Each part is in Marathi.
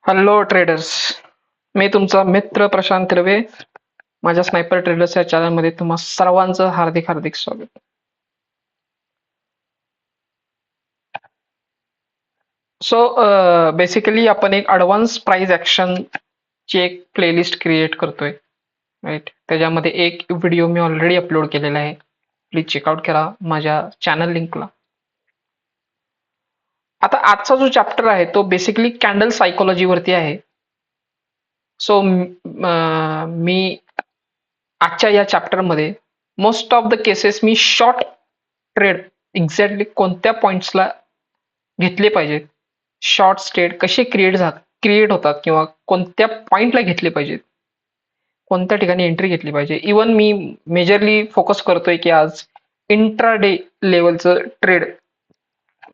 Hello traders. मी तुमचा मित्र प्रशांत रवे. माझ्या स्नायपर ट्रेडर्स या चॅनलमध्ये तुम्हा सर्वांचं हार्दिक हार्दिक स्वागत. सो बेसिकली आपण एक ॲडव्हान्स प्राइस ॲक्शन ची एक प्लेलिस्ट क्रिएट करतोय, राईट. त्याच्यामध्ये एक व्हिडिओ मी ऑलरेडी अपलोड केलेला आहे. प्लीज चेकआउट करा माझ्या चॅनल लिंकला. आता आजचा जो चॅप्टर आहे तो बेसिकली कॅन्डल सायकोलॉजी वरती आहे. सो मी आजच्या या चॅप्टरमध्ये मोस्ट ऑफ द केसेस मी शॉर्ट ट्रेड एक्झॅक्टली कोणत्या पॉइंट्सला घेतले पाहिजेत, शॉर्ट ट्रेड कसे क्रिएट होतात किंवा कोणत्या पॉइंटला घेतले पाहिजेत, कोणत्या ठिकाणी एंट्री घेतली पाहिजे. इवन मी मेजरली फोकस करतोय की आज इंट्राडे लेवलचं ट्रेड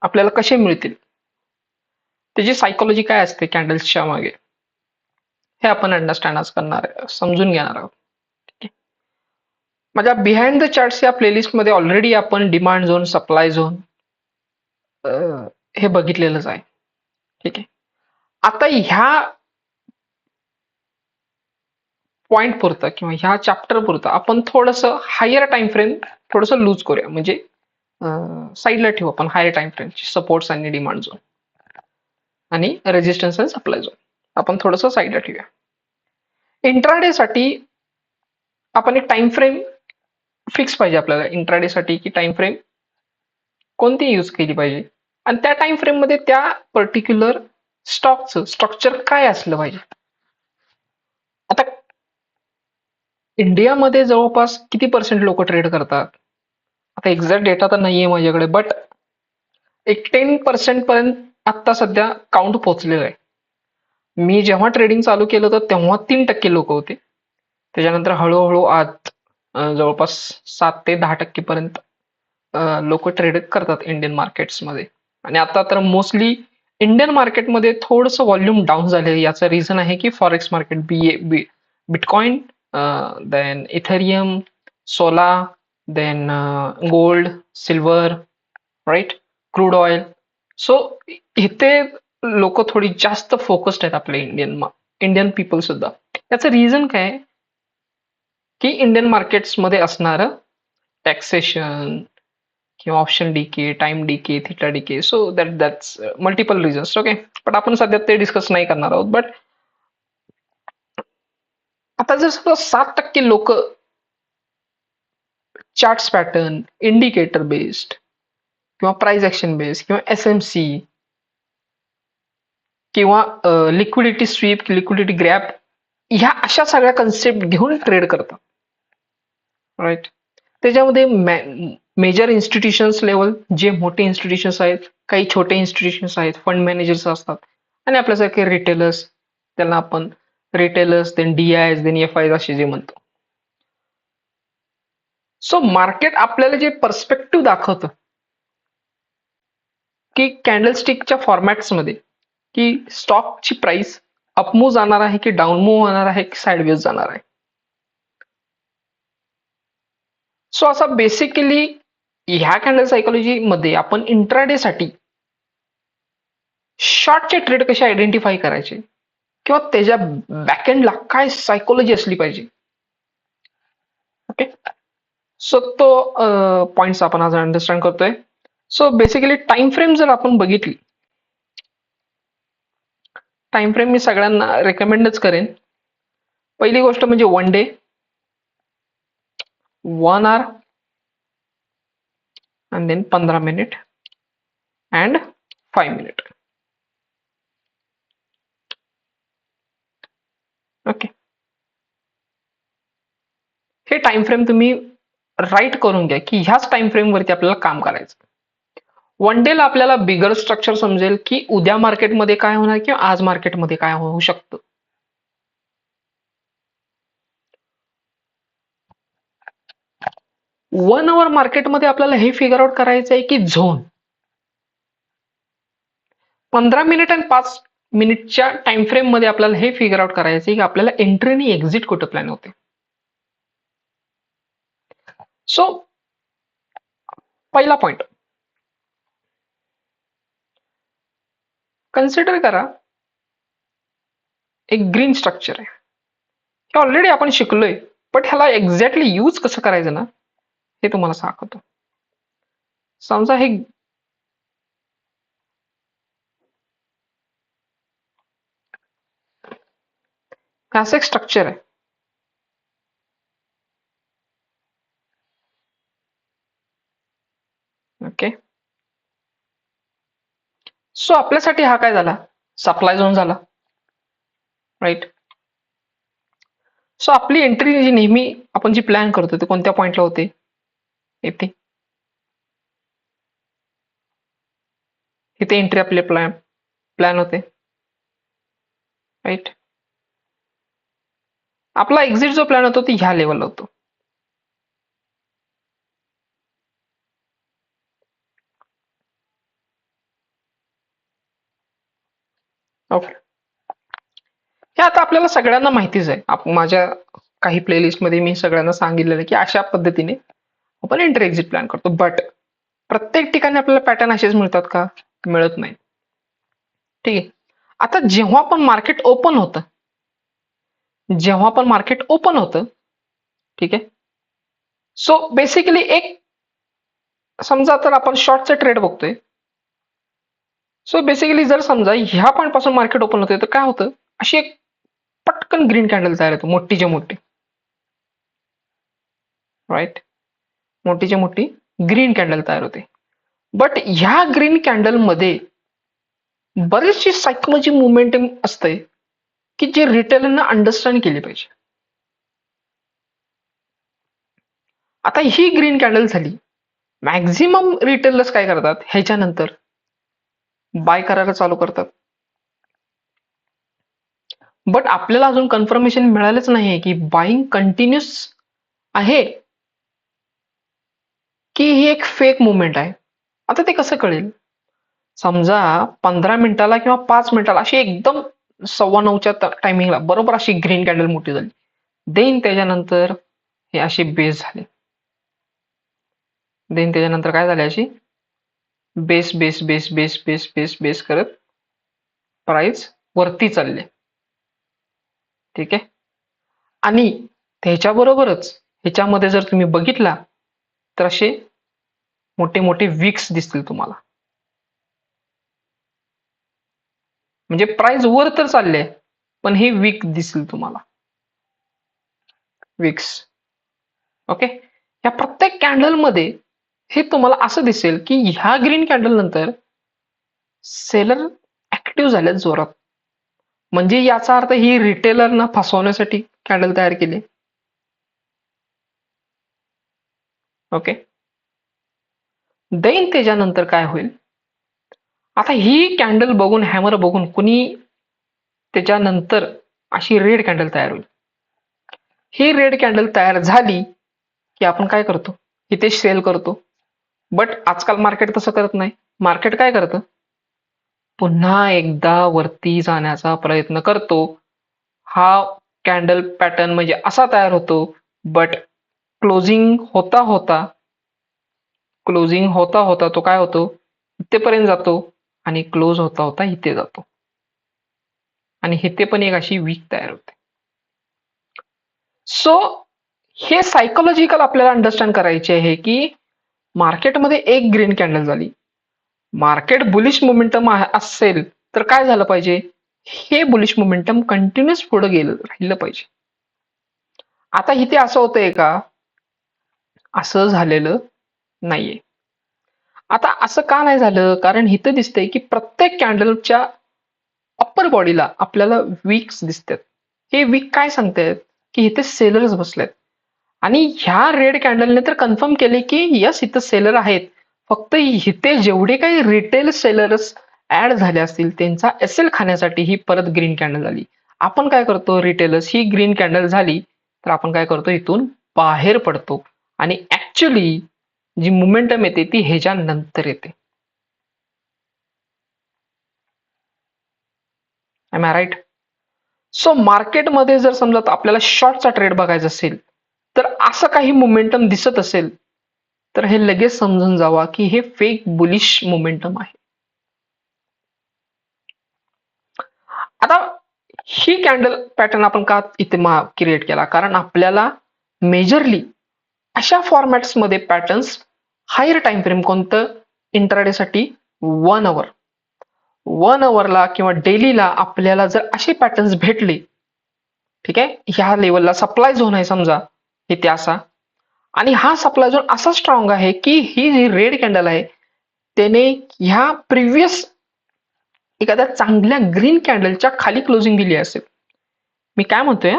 आपल्याला कसे मिळतील, त्याची सायकोलॉजी काय असते कॅन्डल्सच्या मागे, हे आपण अंडरस्टँड आज करणार आहे, समजून घेणार आहोत. माझ्या बिहाइंड द चार्ट्स या प्लेलिस्टमध्ये ऑलरेडी आपण डिमांड झोन, सप्लाय झोन हे बघितलेलंच आहे. ठीक आहे. आता ह्या पॉइंट पुरतं किंवा ह्या चॅप्टर पुरतं आपण थोडंसं हायर टाइम फ्रेम थोडंसं लूज करूया, म्हणजे साईडला ठेवू आपण हायर टाइम फ्रेमची सपोर्ट्स आणि डिमांड झोन आणि रेजिस्टन्स आणि सप्लाय झोन आपण थोडंसं साईडला ठेवूया. इंट्राडे साठी आपण एक टाइम फ्रेम फिक्स पाहिजे आपल्याला. इंट्राडे साठी की टाइम फ्रेम कोणती यूज केली पाहिजे आणि त्या टाइम फ्रेम मध्ये त्या पर्टिक्युलर स्टॉकचं स्ट्रक्चर काय असलं पाहिजे. आता इंडियामध्ये जवळपास किती पर्सेंट लोक ट्रेड करतात, आता एक्झॅक्ट डेटा तर नाहीये माझ्याकडे, बट एक 10% पर्यंत आता सध्या काउंट पोहोचलेलं आहे. मी जेव्हा ट्रेडिंग चालू केलं होतं तेव्हा 3% लोक होते. त्याच्यानंतर हळूहळू आज जवळपास 7 ते 10% पर्यंत लोक ट्रेड करतात इंडियन मार्केट्समध्ये. आणि आता तर मोस्टली इंडियन मार्केटमध्ये थोडंसं व्हॉल्यूम डाऊन झाले. याचं रिझन आहे की forex market, bitcoin, then ethereum, सोला, then gold, silver, right, crude oil. So इथे लोक थोडी जास्त फोकस्ड आहेत आपले इंडियन पीपल सुद्धा. याचं रिझन काय आहे की इंडियन मार्केट्समध्ये असणारं टॅक्सेशन किंवा option decay, time decay, theta decay. So that's multiple reasons. Okay, पण आपण सध्या ते डिस्कस नाही करणार आहोत. बट आता जर 7% लोक चार्ट्स पॅटर्न, इंडिकेटर बेस्ड किंवा प्राइस ऍक्शन बेस्ड किंवा एसएमसी किंवा लिक्विडिटी स्वीप, लिक्विडिटी ग्रॅप, ह्या अशा सगळ्या कन्सेप्ट घेऊन ट्रेड करतात, राईट. त्याच्यामध्ये मेजर इन्स्टिट्यूशन्स लेवल, जे मोठे इन्स्टिट्यूशन्स आहेत, काही छोटे इन्स्टिट्यूशन्स आहेत, फंड मॅनेजर्स असतात आणि आपल्यासारखे रिटेलर्स, त्यांना आपण रिटेलर्स, देन डीआयज, देन एफआयज असे जे म्हणतो. सो मार्केट आपल्याला जे पर्स्पेक्टिव्ह दाखवतं की कॅन्डलस्टिकच्या फॉर्मॅट्समध्ये की स्टॉकची प्राइस अपमूव जाणार आहे की डाऊनमूव होणार आहे की साइडवेज जाणार आहे. सो असा बेसिकली ह्या कॅन्डल सायकोलॉजी मध्ये आपण इंट्राडे साठी शॉर्टचे ट्रेड कसे आयडेंटिफाय करायचे किंवा त्याच्या बॅकएंडला काय सायकोलॉजी असली पाहिजे. ओके, सो तो पॉइंट्स आपण आज अंडरस्टँड करतोय. सो बेसिकली टाइम फ्रेम जर आपण बघितली, टाइम फ्रेम मी सगळ्यांना रेकमेंडच करेन. पहिली गोष्ट म्हणजे 1 डे, 1 आवर, and then 15 minute and 5 minute. Okay, हे टाइम फ्रेम तुम्ही राईट करून घ्या की ह्याच टाइम फ्रेम वरती आपल्याला काम करायचं. 1 डे ला आपल्याला बिगर स्ट्रक्चर समजेल की उद्या मार्केटमध्ये काय होणार किंवा आज मार्केटमध्ये काय होऊ शकतं. 1 आवर मार्केटमध्ये आपल्याला हे फिगर आउट करायचं आहे की झोन, 15 मिनिट आणि 5 मिनिटच्या टाइम फ्रेम मध्ये आपल्याला हे फिगर आउट करायचं आहे की आपल्याला एंट्री आणि एक्झिट कुठं प्लॅन होते. सो पहिला पॉइंट कन्सिडर करा एक ग्रीन स्ट्रक्चर आहे. हे ऑलरेडी आपण शिकलोय, बट ह्याला एक्झॅक्टली यूज कसं करायचं ना हे तुम्हाला सांगतो. समजा हे असं एक स्ट्रक्चर आहे. ओके, सो आपल्यासाठी हा काय झाला, सप्लाय झोन झाला, राईट. सो आपली एंट्री जी नेहमी आपण जी प्लॅन करतो ते कोणत्या पॉइंटला होते, येथे. इथे एंट्री आपले प्लॅन होते, राईट. आपला एक्झिट जो प्लॅन होतो तो ह्या लेवलला होतो. ओके, हे आता आपल्याला सगळ्यांना माहितीच आहे. माझ्या काही प्लेलिस्ट मध्ये मी सगळ्यांना सांगितलेलं आहे की अशा पद्धतीने आपण एंट्री एक्झिट प्लॅन करतो. बट प्रत्येक ठिकाणी आपल्याला पॅटर्न असेच मिळतात का, मिळत नाही. ठीक आहे. आता जेव्हा पण मार्केट ओपन होतं, ठीक आहे. सो बेसिकली एक समजा तर आपण शॉर्टचा ट्रेड बघतोय. सो बेसिकली जर समजा ह्या पॉईंट पासून मार्केट ओपन होते तर काय होतं, अशी एक पटकन ग्रीन कॅन्डल तयार होते, मोठीच्या मोठी, राईट. मोठीच्या मोठी ग्रीन कॅन्डल तयार होते. बट ह्या ग्रीन कॅन्डल मध्ये बरेचशी सायकोलॉजी मुवमेंटम असते की जे रिटेलरना अंडरस्टँड केली पाहिजे. आता ही ग्रीन कॅन्डल झाली, मॅक्झिमम रिटेलर्स काय करतात, ह्याच्यानंतर बाय करायला चालू करतात. बट आपल्याला अजून कन्फर्मेशन मिळालंच नाही की बाईंग कंटिन्युअस आहे की ही एक फेक मुवमेंट आहे. आता ते कसं कळेल, समजा 15 मिनिटाला किंवा 5 मिनिटाला अशी एकदम 9:15च्या टायमिंगला बरोबर अशी ग्रीन कॅन्डल मोठी झाली, देन त्याच्यानंतर हे असे बेस झाले, देन त्याच्यानंतर काय झाले, अशी base base base base base base base करत प्राइस वरती चालले. ठीक आहे. आणि त्याच्याबरोबरच ह्याच्यामध्ये जर तुम्ही बघितला तर असे मोठे मोठे विक्स दिसतील तुम्हाला, म्हणजे प्राइस वर तर चालले पण हे वीक दिसतील तुम्हाला, विक्स. ओके, या प्रत्येक कॅन्डल मध्ये हे तुम्हाला असं दिसेल की ह्या ग्रीन कॅन्डल नंतर सेलर ऍक्टिव्ह झाले जोरात, म्हणजे याचा अर्थ ही रिटेलरना फसवण्यासाठी कॅन्डल तयार केली. ओके, देन त्याच्यानंतर काय होईल, आता ही कॅन्डल बघून, हॅमर बघून कुणी त्याच्यानंतर अशी रेड कॅन्डल तयार होईल. ही रेड कॅन्डल तयार झाली की आपण काय करतो, इथे सेल करतो. बट आजकाल मार्केट तसं करत नाही. मार्केट काय करतं, पुन्हा एकदा वरती जाण्याचा प्रयत्न करतो. हा कॅन्डल पॅटर्न म्हणजे असा तयार होतो, बट क्लोजिंग होता होता तो काय होतो, इथेपर्यंत जातो आणि क्लोज होता होता इथे जातो, आणि इथे पण एक अशी वीक तयार होते. सो हे सायकोलॉजिकल आपल्याला अंडरस्टँड करायचे आहे की मार्केटमध्ये एक ग्रीन कॅन्डल झाली, मार्केट बुलिश मोमेंटम असेल तर काय झालं पाहिजे, हे बुलिश मोमेंटम कंटिन्युअस पुढे गेलं राहिलं पाहिजे. आता इथे असं होतंय का, असं झालेलं नाहीये. आता असं का नाही झालं, कारण इथं दिसतंय की प्रत्येक कॅन्डलच्या अप्पर बॉडीला आपल्याला वीक्स दिसतात. हे वीक काय सांगतायत की इथे सेलर्स बसलेत, आणि ह्या रेड कॅन्डलने तर कन्फर्म केले की यस इथं सेलर आहेत. फक्त इथे जेवढे काही रिटेल सेलर्स ऍड झाले असतील त्यांचा एसएल खाण्यासाठी ही परत ग्रीन कॅन्डल झाली. आपण काय करतो, रिटेलर्स ही ग्रीन कॅन्डल झाली तर आपण काय करतो, इथून बाहेर पडतो, आणि ऍक्च्युली जी मोमेंटम येते ती ह्याच्यानंतर येते. M I right? सो मार्केटमध्ये जर समजा आपल्याला शॉर्टचा ट्रेड बघायचा असेल तर असं काही मोमेंटम दिसत असेल तर हे लगेच समजून जावा की हे फेक बुलिश मोमेंटम आहे. आता ही कॅन्डल पॅटर्न आपण का इथे क्रिएट केला, कारण आपल्याला मेजरली अशा फॉर्मॅट्स मध्ये पॅटर्न्स हायर टाइम फ्रेम कोणतं इंट्राडे साठी 1 आवर, 1 आवरला किंवा डेलीला आपल्याला जर असे पॅटर्न्स भेटले, ठीक आहे, ह्या लेवलला सप्लाय झोन आहे समजा इथे असा, आणि हा सप्लाय झोन असा स्ट्रॉंग आहे की ही जी रेड कॅन्डल आहे त्याने ह्या प्रिव्हियस एखाद्या चांगल्या ग्रीन कॅन्डलच्या खाली क्लोजिंग दिली असेल. मी काय म्हणतोय,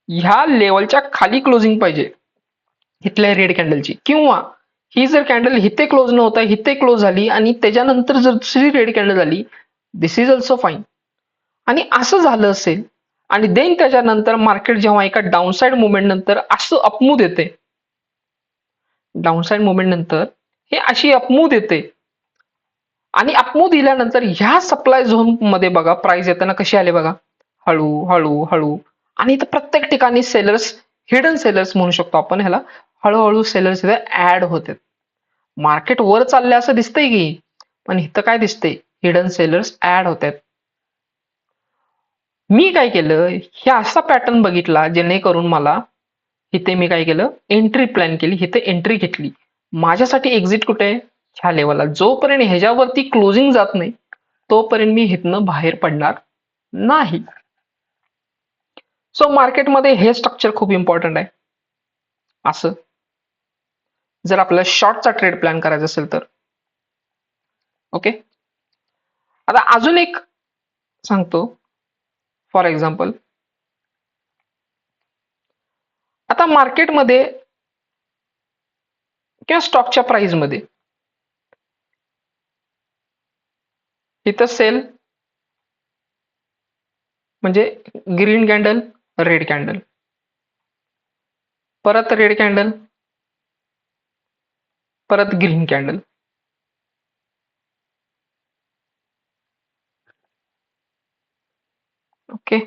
ह्या लेवलच्या खाली क्लोजिंग पाहिजे इथल्या रेड कॅन्डलची, किंवा ही जर कॅन्डल इथे क्लोज न होता इथे क्लोज झाली आणि त्याच्यानंतर जर दुसरी रेड कॅन्डल झाली, दिस इज ऑल्सो फाईन. आणि असं झालं असेल आणि देन त्याच्यानंतर मार्केट जेव्हा एका डाऊनसाइड मुवमेंट नंतर असं अपमूव येते, डाऊनसाइड मुवमेंट नंतर हे अशी अपमूव येते, आणि अपमूव दिल्यानंतर ह्या सप्लाय झोन मध्ये बघा प्राइस येताना कशी आले बघा, हळू हळू हळू. आणि इथं प्रत्येक ठिकाणी सेलर्स, हिडन सेलर्स म्हणू शकतो आपण ह्याला, हळूहळू सेलर्स इथे ऍड होते. मार्केट वर चालले असं दिसतंय की, पण इथं काय दिसतंय, हिडन सेलर्स ऍड होतात. मी काय केलं, हे असा पॅटर्न बघितला जेणेकरून मला इथे मी काय केलं, एंट्री प्लॅन केली, इथे एंट्री घेतली. माझ्यासाठी एक्झिट कुठे आहे, ह्या लेवलला. जोपर्यंत ह्याच्यावरती क्लोजिंग जात नाही तोपर्यंत मी इथनं बाहेर पडणार नाही. सो मार्केटमध्ये हे स्ट्रक्चर खूप इम्पॉर्टंट आहे. असं जर आपल्याला शॉर्टचा ट्रेड प्लॅन करायचा असेल तर. ओके, आता अजून एक सांगतो. फॉर एक्झाम्पल, आता मार्केटमध्ये किंवा स्टॉकच्या प्राइस मध्ये इथं सेल म्हणजे ग्रीन कॅन्डल, रेड कॅन्डल, परत रेड कॅन्डल, परत ग्रीन कॅन्डल. ओके,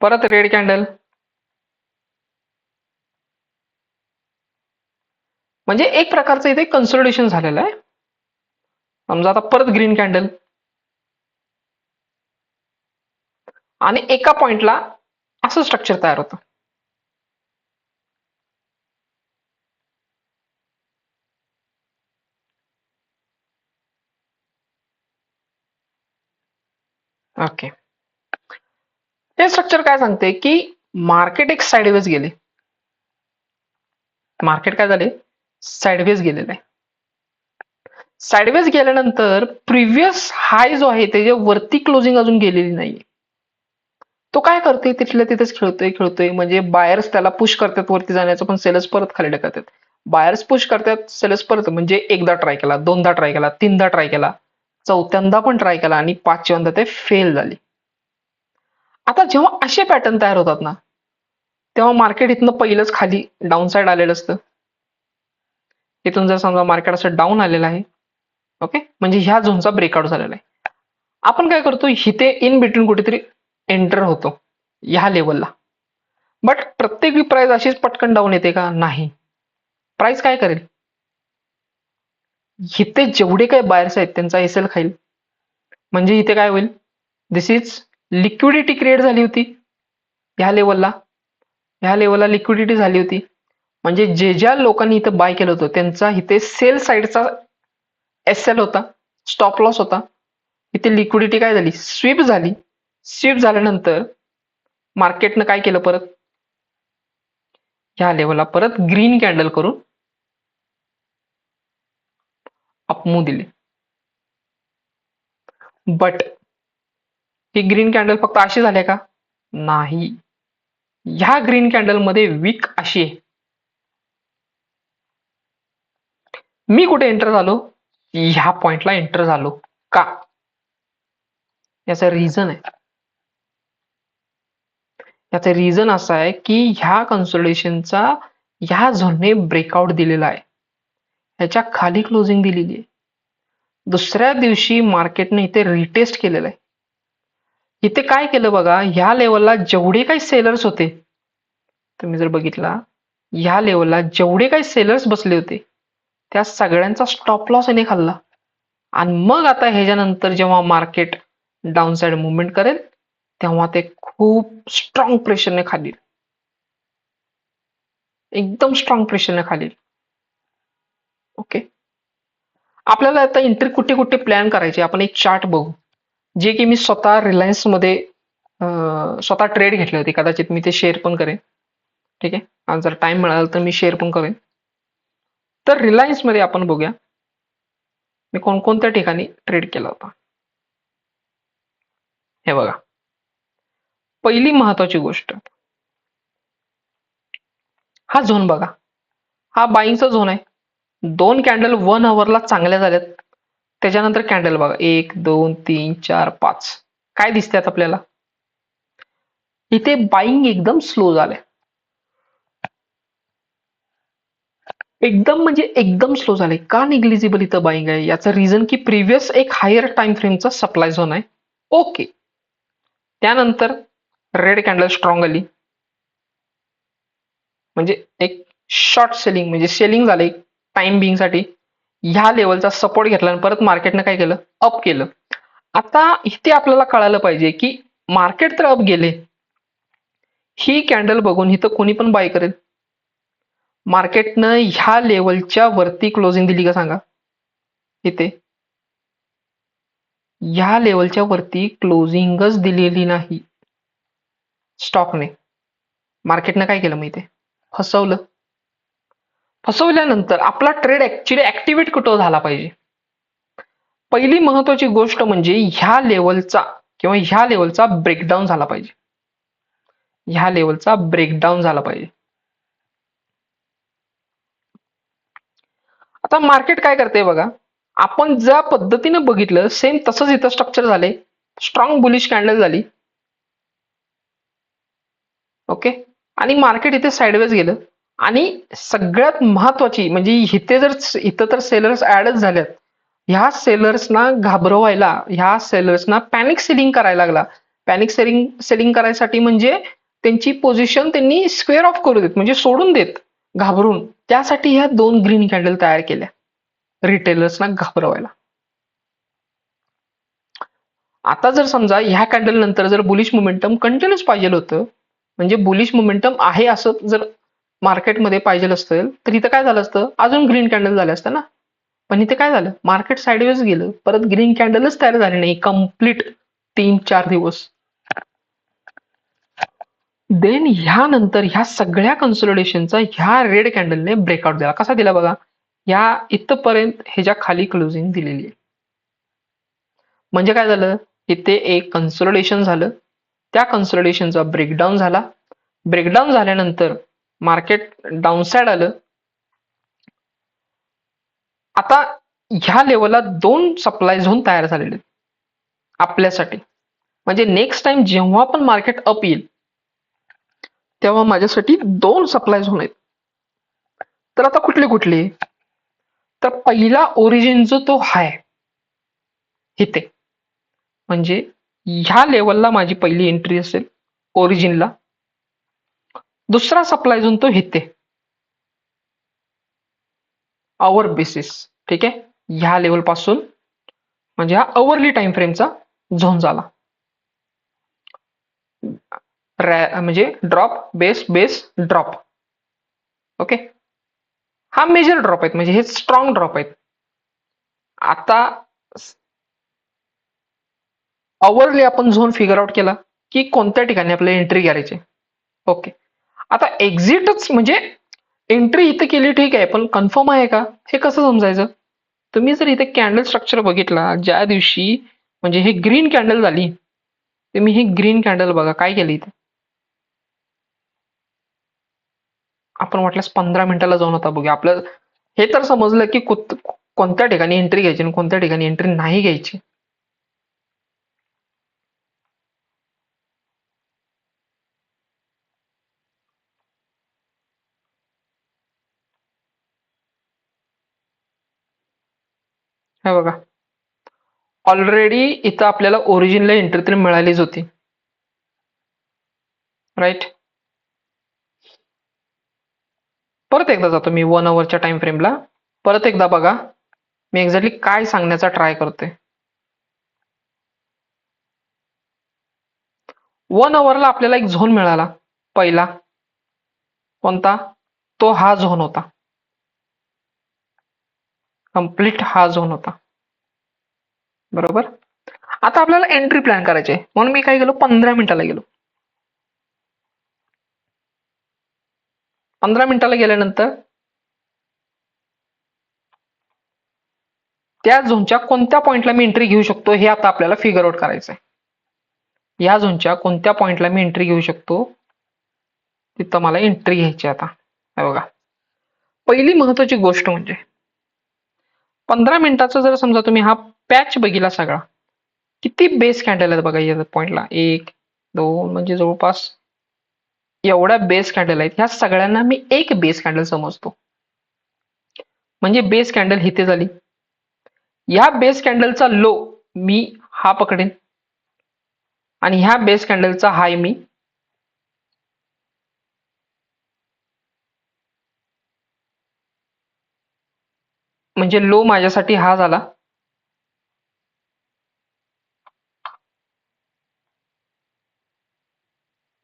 परत रेड कॅन्डल. म्हणजे एक प्रकारचं इथे कन्सोलिडेशन झालेलं आहे. समजा आता परत ग्रीन कॅन्डल, आणि एका पॉइंटला असं स्ट्रक्चर तयार होतं. ओके, हे स्ट्रक्चर काय सांगते की मार्केट एक साइडवेज गेले, मार्केट काय झाले, साइडवेज गेलेलं आहे. साइडवेज गेल्यानंतर प्रिव्हियस हाय जो आहे त्याच्या वरती क्लोजिंग अजून गेलेली नाहीये. तो काय करते, तिथल्या तिथेच खेळतोय खेळतोय. म्हणजे बायर्स त्याला पुश करतात वरती जाण्याचं, पण सेलर्स परत खाली ढकलतात. बायर्स पुश करतात, सेलर्स परत, म्हणजे एकदा ट्राय केला, दोनदा ट्राय केला, तीनदा ट्राय केला, चौथ्यांदा पण ट्राय केला, आणि पाचव्यांदा ते फेल झाले. आता जेव्हा असे पॅटर्न तयार होतात ना, तेव्हा मार्केट इथनं पहिलंच खाली डाऊन साइड आलेलं असतं. इथून जर समजा मार्केट असं डाऊन आलेलं आहे, ओके, म्हणजे ह्या झोनचा ब्रेकआउट झालेला आहे. आपण काय करतो, इथे इन बिटवीन कुठेतरी एंटर होतो ह्या लेवलला. बट प्रत्येक प्राइस अशीच पटकन डाऊन येते का, नाही. प्राइस काय करेल, इथे जेवढे काही बायर्स आहेत त्यांचा एसएल खाईल. म्हणजे इथे काय होईल, दिस इज लिक्विडिटी क्रिएट झाली होती ह्या लेवलला, ह्या लेवलला लिक्विडिटी झाली होती. म्हणजे जे ज्या लोकांनी इथं बाय केलं होतं त्यांचा इथे सेल साइडचा एसएल होता, स्टॉप लॉस होता. इथे लिक्विडिटी काय झाली, स्वीप झाली. स्वीप झाल्यानंतर मार्केटनं काय केलं, परत ह्या लेवलला परत ग्रीन कॅन्डल करून अपमूव दिले. बट ही ग्रीन कॅन्डल फक्त अशी झाली का, नाही. ह्या ग्रीन कॅन्डल मध्ये वीक अशी आहे. मी कुठे एंटर झालो, ह्या पॉइंटला एंटर झालो का, याचं रिझन आहे. याचं रिझन असं आहे की ह्या कन्सोलिडेशनचा ह्या झोनने ब्रेकआउट दिलेला आहे, ह्याच्या खाली क्लोजिंग दिलेली आहे. दुसऱ्या दिवशी मार्केटने इथे रिटेस्ट केलेलं आहे. इथे काय केलं बघा, ह्या लेवलला जेवढे काही सेलर्स होते, तुम्ही जर बघितला ह्या लेवलला जेवढे काही सेलर्स बसले होते त्या सगळ्यांचा स्टॉप लॉस याने खाल्ला, आणि मग आता ह्याच्यानंतर जेव्हा मार्केट डाऊन साइड मुवमेंट करेल तेव्हा ते खूप स्ट्रॉंग प्रेशरने खाली, एकदम स्ट्रॉंग प्रेशरने खाली. ओके, आपल्याला आता एंट्री कुठे कुठे प्लॅन करायची आपण एक चार्ट बघू, जे की मी स्वतः रिलायन्स मध्ये स्वतः ट्रेड घेतले होते. कदाचित मी ते शेअर पण करेन. ठीक आहे, आणि जर टाइम मिळाला तर मी शेअर पण करेन. तर रिलायन्स मध्ये आपण बघूया मी कोणकोणत्या ठिकाणी ट्रेड केला होता. हे बघा, पहिली महत्वाची गोष्ट, हा झोन बघा, हा बाईंगचा झोन आहे. दोन कॅन्डल 1 आवरला चांगल्या झाल्यात. त्याच्यानंतर कॅन्डल बघा, 1 2 3 4 5, काय दिसतात आपल्याला इथे बाईंग एकदम स्लो झालंय. एकदम म्हणजे एकदम स्लो झाले. का निग्लिजिबल इथं बाईंग आहे? याचं रिझन की प्रिव्हियस एक हायर टाइम फ्रेमचा सप्लाय झोन आहे. ओके, त्यानंतर रेड कॅन्डल स्ट्रॉंग आली, म्हणजे एक शॉर्ट सेलिंग म्हणजे सेलिंग झाले टाइम बिंग साठी. ह्या लेवलचा सपोर्ट घेतला आणि परत मार्केटनं काय केलं, अप केलं. आता इथे आपल्याला कळायला पाहिजे की मार्केट तर अप गेले, ही कॅन्डल बघून इथं कोणी पण बाय करेल. मार्केटनं ह्या लेवलच्या वरती क्लोजिंग दिली का सांगा? इथे ह्या लेवलच्या वरती क्लोजिंगच दिलेली नाही स्टॉकने. मार्केटनं काय केलं, माहिती फसवलं. फसवल्यानंतर आपला ट्रेड ऍक्च्युली ऍक्टिव्हेट कुठं झाला पाहिजे? पहिली महत्वाची गोष्ट म्हणजे ह्या लेवलचा किंवा ह्या लेवलचा ब्रेकडाऊन झाला पाहिजे. ह्या लेवलचा ब्रेकडाऊन झाला पाहिजे. आता मार्केट काय करते बघा, आपण ज्या पद्धतीने बघितलं सेम तसंच इथं स्ट्रक्चर झाले. स्ट्रॉंग बुलिश कॅन्डल झाली. ओके, आणि मार्केट इथे साइडवेज गेलं. आणि सगळ्यात महत्वाची म्हणजे इथं तर सेलर्स ऍडच झाल्यात. ह्या सेलर्सना घाबरवायला, ह्या सेलर्सना पॅनिक सेलिंग करायला लागला. पॅनिक सेलिंग करायसाठी म्हणजे त्यांची पोझिशन त्यांनी स्क्वेअर ऑफ करू देत, म्हणजे सोडून देत घाबरून. त्यासाठी ह्या 2 ग्रीन कॅन्डल तयार केल्या रिटेलर्सना घाबरवायला. आता जर समजा ह्या कॅन्डल नंतर जर बुलिश मोमेंटम कंटिन्यूस पाहिजे होतं, म्हणजे बुलिश मोमेंटम आहे असं जर मार्केटमध्ये पाहिजे असतं, तर इथं काय झालं असतं, अजून ग्रीन कॅन्डल झाले असतं ना. पण इथे काय झालं, मार्केट साइडवेज गेलं, परत ग्रीन कॅन्डलच तयार झाली नाही कम्प्लीट 3-4 दिवस. देन ह्यानंतर ह्या सगळ्या कन्सोलिडेशनचा ह्या रेड कॅन्डलने ब्रेकआउट दिला. कसा दिला बघा, या इथपर्यंत ह्याच्या खाली क्लोजिंग दिलेली आहे. म्हणजे काय झालं, इथे एक कन्सोलिडेशन झालं, त्या कन्सोलिडेशनचा ब्रेकडाऊन झाला. ब्रेकडाऊन झाल्यानंतर मार्केट डाऊनसाइड आलं. आता ह्या लेवलला 2 सप्लाय झोन तयार झालेले आपल्यासाठी. म्हणजे नेक्स्ट टाइम जेव्हा पण मार्केट अप येईल तेव्हा माझ्यासाठी 2 सप्लाय झोन आहेत. तर आता कुठले कुठले, तर पहिला ओरिजिन जो तो हाय इथे, म्हणजे ह्या लेवलला माझी पहिली एंट्री असेल ओरिजिनला. दुसरा सप्लाय झोन तो इथे आवर बेसिस. ठीक आहे, ह्या लेवल पासून म्हणजे हा अवरली टाइम फ्रेमचा झोन झाला. म्हणजे drop base base drop. Okay, हा मेजर ड्रॉप आहेत, म्हणजे हे स्ट्रॉंग ड्रॉप आहेत. आता अवरली आपण झोन फिगर आउट केला की कोणत्या ठिकाणी आपल्याला एंट्री करायची. ओके, आता एक्झिटच म्हणजे एंट्री इथे केली ठीक आहे, पण कन्फर्म आहे का हे कसं समजायचं? तुम्ही जर इथे कॅन्डल स्ट्रक्चर बघितला, ज्या दिवशी म्हणजे हे ग्रीन कॅन्डल झाली, तुम्ही ही ग्रीन कॅन्डल बघा काय केली इथे. आपण वाटल्यास 15 मिनिटाला जाऊन होता बघूया. आपलं हे तर समजलं की कोणत्या ठिकाणी एंट्री घ्यायची आणि कोणत्या ठिकाणी एंट्री नाही घ्यायची. हे बघा, ऑलरेडी इथं आपल्याला ओरिजिनला एंट्री तरी मिळालीच होती, राईट. परत एकदा जातो मी 1 आवरच्या टाइम फ्रेमला. परत एकदा बघा, मी एक्झॅक्टली काय सांगण्याचा ट्राय करतोय. 1 आवरला आपल्याला एक झोन मिळाला पहिला. कोणता? तो हा झोन होता. कंप्लीट हा झोन होता. बरोबर. आता आपल्याला एंट्री प्लॅन करायची आहे, म्हणून मी काय गेलो 15 मिनिटाला गेलो. 15 मिनिटाला गेल्यानंतर त्या झोनच्या कोणत्या पॉइंटला मी एंट्री घेऊ शकतो हे आता आपल्याला फिगर आउट करायचं आहे. या झोनच्या कोणत्या पॉइंटला मी एंट्री घेऊ शकतो तिथं मला एंट्री घ्यायची आता. हे बघा, पहिली महत्वाची गोष्ट म्हणजे 15 मिनिटाचा जर समजा तुम्ही हा पॅच बघितला सगळा, किती बेस कॅन्डल आहेत बघा या पॉइंटला. 1 2 म्हणजे जवळपास एवढ्या बेस कॅन्डल आहेत. ह्या सगळ्यांना मी एक बेस कॅन्डल समजतो. म्हणजे बेस कॅन्डल इथे झाली. या बेस कॅन्डलचा लो मी हा पकडेन आणि ह्या बेस कॅन्डलचा हाय मी म्हणजे लो माझ्यासाठी हा झाला.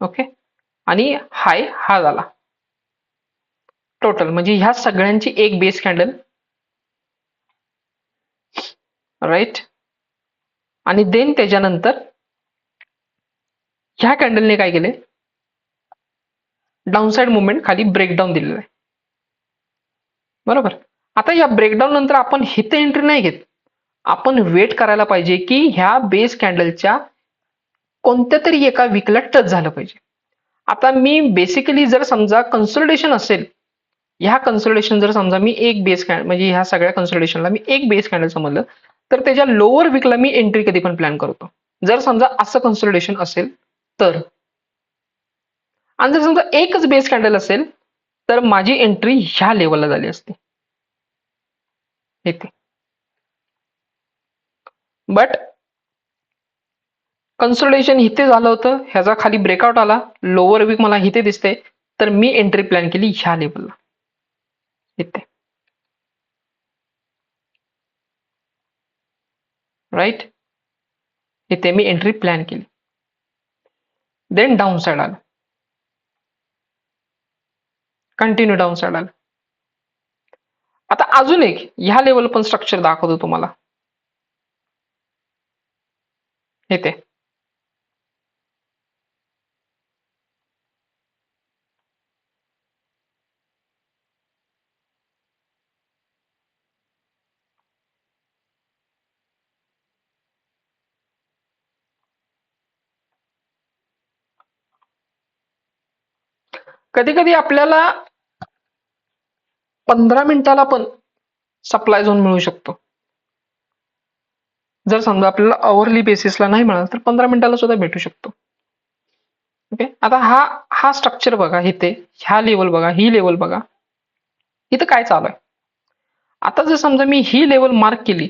ओके, आणि हाय हा झाला. टोटल म्हणजे ह्या सगळ्यांची एक बेस कॅन्डल, राईट. आणि देन त्याच्यानंतर ह्या कॅन्डलने काय केले, डाऊनसाइड मुवमेंट खाली ब्रेकडाऊन दिलेला आहे. बरोबर. आता या ब्रेकडाऊन नंतर आपण इथे एंट्री नाही घेत, आपण वेट करायला पाहिजे की ह्या बेस कॅन्डलच्या कोणत्या तरी एका विकला टच झालं पाहिजे. आता मी बेसिकली जर समजा कन्सोलिडेशन असेल, ह्या कन्सोलिडेशन जर समजा मी एक बेस कॅन्डल म्हणजे ह्या सगळ्या कन्सोलिडेशनला मी एक बेस कॅन्डल समजलं, तर त्याच्या लोअर विकला मी एंट्री कधी पण प्लॅन करतो, जर समजा असं कन्सोलिडेशन असेल तर. आणि जर समजा एकच बेस कॅन्डल असेल तर माझी एंट्री ह्या लेवलला झाली असते इथे. बट कन्सोलिडेशन इथे झालं होतं, ह्याचा खाली ब्रेकआउट आला, लोअर वीक मला इथे दिसते, तर मी एंट्री प्लॅन केली ह्या लेवलला इथे. राईट, इथे मी एंट्री प्लॅन केली. देन डाऊन साइड आलं, कंटिन्यू डाऊन साइड आलं. आता अजून एक ह्या लेवल पण स्ट्रक्चर दाखवतो तुम्हाला इथे. कधी कधी आपल्याला 15 मिनिटाला पण सप्लाय झोन मिळू शकतो. जर समजा आपल्याला अवरली बेसिसला नाही मिळालं तर 15 मिनिटाला सुद्धा भेटू शकतो. ओके, आता हा हा स्ट्रक्चर बघा इथे, ह्या लेवल बघा, ही लेवल बघा, इथं काय चालू आहे. आता जर समजा मी ही लेवल मार्क केली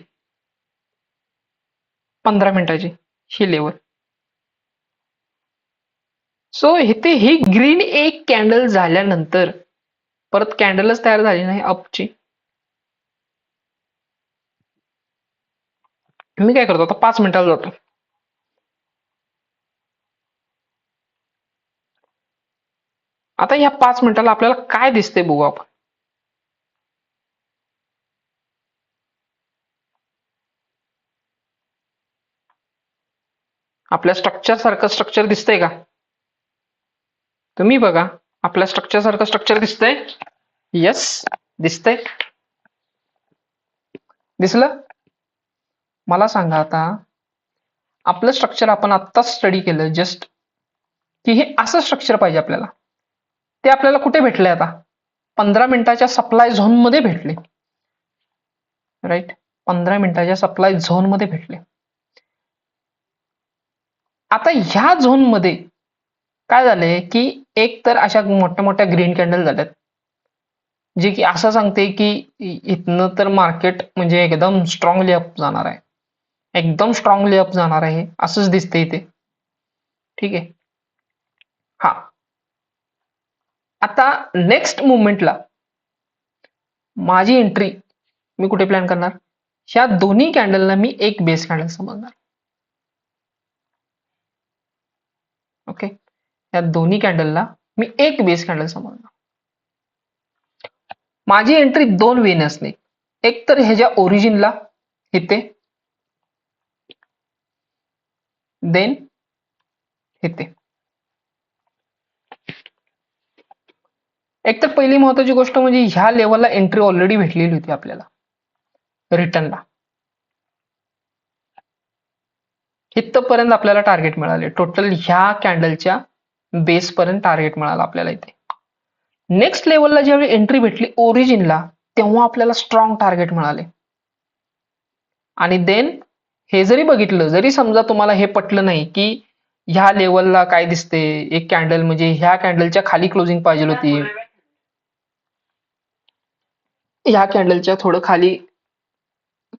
15 मिनिटाची, ही लेवल, सो इथे ही ग्रीन एक कॅन्डल झाल्यानंतर परत कॅन्डलच तयार झाली नाही अपची, मी काय करतो आता 5 मिनिटाला जातो. आता ह्या 5 मिनिटाला आपल्याला काय दिसते बघू आपण. आपल्या स्ट्रक्चर सारखं स्ट्रक्चर दिसतंय का? तुम्ही बघा, आपल्या स्ट्रक्चर सारखं स्ट्रक्चर दिसतंय. येस, दिसतंय. दिसलं? मला सांगा आता, आपलं स्ट्रक्चर आपण आत्ताच स्टडी केलं जस्ट, की हे असं स्ट्रक्चर पाहिजे आपल्याला. ते आपल्याला कुठे भेटले आता? 15 मिनिटाच्या सप्लाय झोन मध्ये भेटले. राईट, 15 मिनिटाच्या सप्लाय झोन मध्ये भेटले. आता ह्या झोन मध्ये काय झालंय की एक तर अशा मोठ्या मोठ्या ग्रीन कॅन्डल झाल्यात, जे की असं सांगते की इथनं तर मार्केट म्हणजे एकदम स्ट्रॉंगली अप जाणार आहे, एकदम स्ट्रॉंगली अप जाणार आहे असंच दिसतंय इथे. ठीक आहे. हा, आता नेक्स्ट मुवमेंटला माझी एंट्री मी कुठे प्लॅन करणार? ह्या दोन्ही कॅन्डलला मी एक बेस कॅन्डल समजणार. ओके, या दोन्ही कॅन्डलला मी एक बेस कॅन्डल समजणार. माझी एंट्री दोन वेने असणे, एक तर ह्याच्या ओरिजिनला इथे, देन इथे. एक तर पहिली महत्वाची गोष्ट म्हणजे ह्या लेवलला एंट्री ऑलरेडी भेटलेली होती आपल्याला रिटर्नला. इथपर्यंत आपल्याला टार्गेट मिळाले, टोटल ह्या कॅन्डलच्या बेस पर्यंत टार्गेट मिळाला आपल्याला इथे. नेक्स्ट लेवलला ज्यावेळी एंट्री भेटली ओरिजिनला, तेव्हा आपल्याला स्ट्रॉंग टार्गेट मिळाले. आणि देन हे जरी बघितलं, जरी समजा तुम्हाला हे पटलं नाही की ह्या लेवलला काय दिसते, एक कॅन्डल म्हणजे ह्या कॅन्डलच्या खाली क्लोजिंग पाहिजे होती, ह्या कॅन्डलच्या थोडं खाली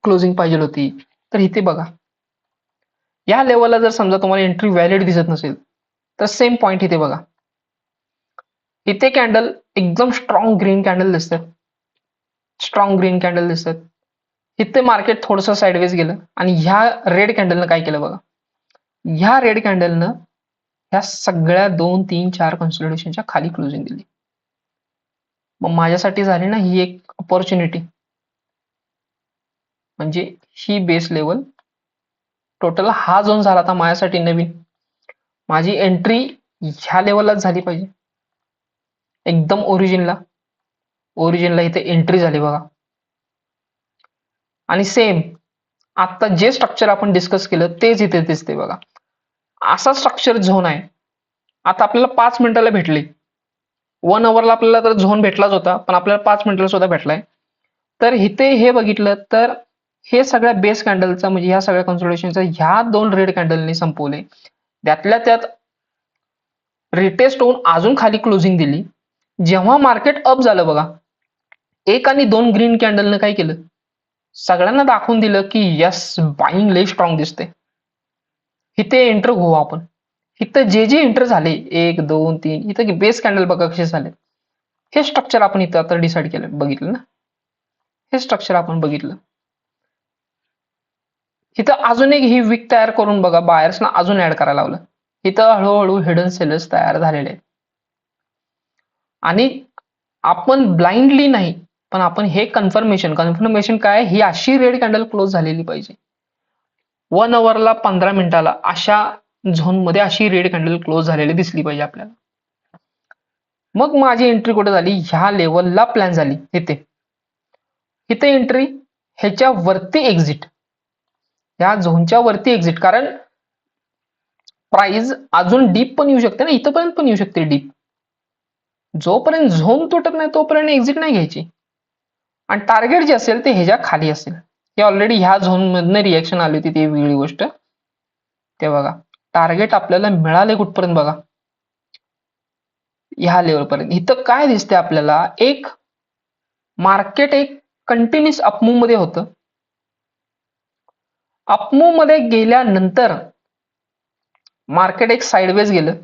क्लोजिंग पाहिजे होती, तर इथे बघा या लेवलला जर समजा तुम्हाला एंट्री व्हॅलिड दिसत नसेल तर सेम पॉइंट इथे बघा, इथे कॅन्डल एकदम स्ट्रॉंग ग्रीन कॅन्डल दिसतात, स्ट्रॉंग ग्रीन कॅन्डल दिसतात. इथे मार्केट थोडंसं साइडवेज गेलं आणि ह्या रेड कॅन्डलनं काय केलं बघा, ह्या रेड कॅन्डलनं ह्या सगळ्या 2 3 4 कन्सोलिडेशनच्या खाली क्लोजिंग दिली. मग माझ्यासाठी झाली ना ही एक अपॉर्च्युनिटी, म्हणजे ही बेस लेवल टोटल हा झोन झाला आता माझ्यासाठी नवीन. माझी एंट्री ह्या लेवललाच झाली पाहिजे, एकदम ओरिजिनला इथे एंट्री झाली बघा. आणि सेम आता जे स्ट्रक्चर आपण डिस्कस केलं तेच इथे दिसते बघा, असा स्ट्रक्चर झोन आहे. आता आपल्याला 5 मिनिटाला भेटले, 1 आवरला आपल्याला तर झोन भेटलाच होता, पण आपल्याला 5 मिनिटाला सुद्धा भेटलाय. तर इथे हे बघितलं तर हे सगळ्या बेस कॅन्डलचा म्हणजे ह्या सगळ्या कन्सोलिडेशनचा ह्या 2 रेड कॅन्डलने संपवले. त्यातल्या त्यात रिटेस्ट होऊन अजून खाली क्लोजिंग दिली. जेव्हा मार्केट अप झालं बघा, 1 आणि 2 ग्रीन कॅन्डलनं काय केलं, सगळ्यांना दाखवून दिलं की यस बाईंग लय स्ट्रॉंग दिसते, इथे एंटर होऊ आपण. इथं जे एंटर झाले 1 2 3, इथं बेस कॅन्डल बघा कसे झाले. हे स्ट्रक्चर आपण इथं आता डिसाइड केलं, बघितलं ना, हे स्ट्रक्चर आपण बघितलं. इथं अजून एक ही विक तयार करून बघा, बायर्सना अजून ऍड करायला लावलं. इथं हळूहळू हिडन सेलर्स तयार झालेले आहेत. आणि आपण ब्लाइंडली नाही, पण आपण हे कन्फर्मेशन काय, ही अशी रेड कॅन्डल क्लोज झालेली पाहिजे 1 आवरला 15 मिनिटाला, अशा झोन मध्ये अशी रेड कॅन्डल क्लोज झालेली दिसली पाहिजे आपल्याला. मग माझी एंट्री कुठे झाली, ह्या लेवलला प्लॅन झाली, इथे एंट्री, ह्याच्या वरती एक्झिट, ह्या झोनच्या वरती एक्झिट. कारण प्राइस अजून डीप पण येऊ शकते ना, इथपर्यंत पण येऊ शकते डीप. जोपर्यंत झोन तुटत नाही तोपर्यंत एक्झिट नाही घ्यायची. आणि टार्गेट जे असेल ते ह्याच्या खाली असेल. हे ऑलरेडी ह्या झोन मधनं रिएक्शन आली होती, ती वेगळी गोष्ट. ते बघा टार्गेट आपल्याला मिळाले कुठपर्यंत बघा, ह्या लेवल पर्यंत. इथं काय दिसते आपल्याला, एक मार्केट एक कंटिन्युअस अपमूव्ह मध्ये होतं. अपमूव्ह मध्ये गेल्यानंतर मार्केट एक साइडवेज गेलं,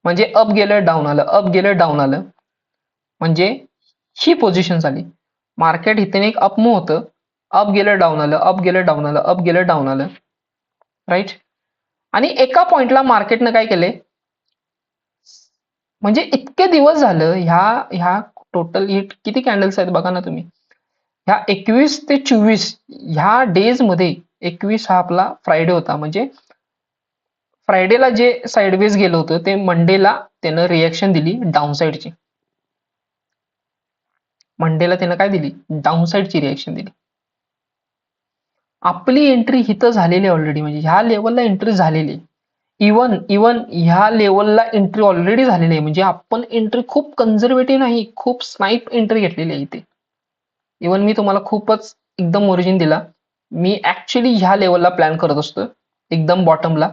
म्हणजे अप गेलं डाऊन आलं, अप गेलं डाऊन आलं, म्हणजे ही पोझिशन झाली. मार्केट इथे एक अपमूव्ह होतं, अप गेलं डाऊन आलं, अप गेलं डाऊन आलं, अप गेलं डाऊन आलं, राईट. आणि एका पॉइंटला मार्केटनं काय केले, म्हणजे इतके दिवस झालं ह्या टोटल किती कॅन्डल्स आहेत बघा ना तुम्ही, ह्या 21 ते 24 ह्या डेज मध्ये, 21 हा आपला फ्रायडे होता, म्हणजे फ्रायडेला जे साइडवेज गेलं होतं ते मंडेला त्यानं रिएक्शन दिली डाऊन साइडची. मंडेला त्यानं काय दिली, डाऊन साइडची रिएक्शन दिली. आपली एंट्री इथं झालेली ऑलरेडी, म्हणजे ह्या लेवलला एंट्री झालेली, इवन ह्या लेवलला एंट्री ऑलरेडी झालेली आहे. म्हणजे आपण एंट्री खूप कन्झर्वेटिव्ह नाही, खूप स्नाईप एंट्री घेतलेली आहे इथे. इवन मी तुम्हाला खूपच एकदम ओरिजिन दिला. मी ऍक्च्युली ह्या लेवलला प्लॅन करत असतो, एकदम बॉटमला.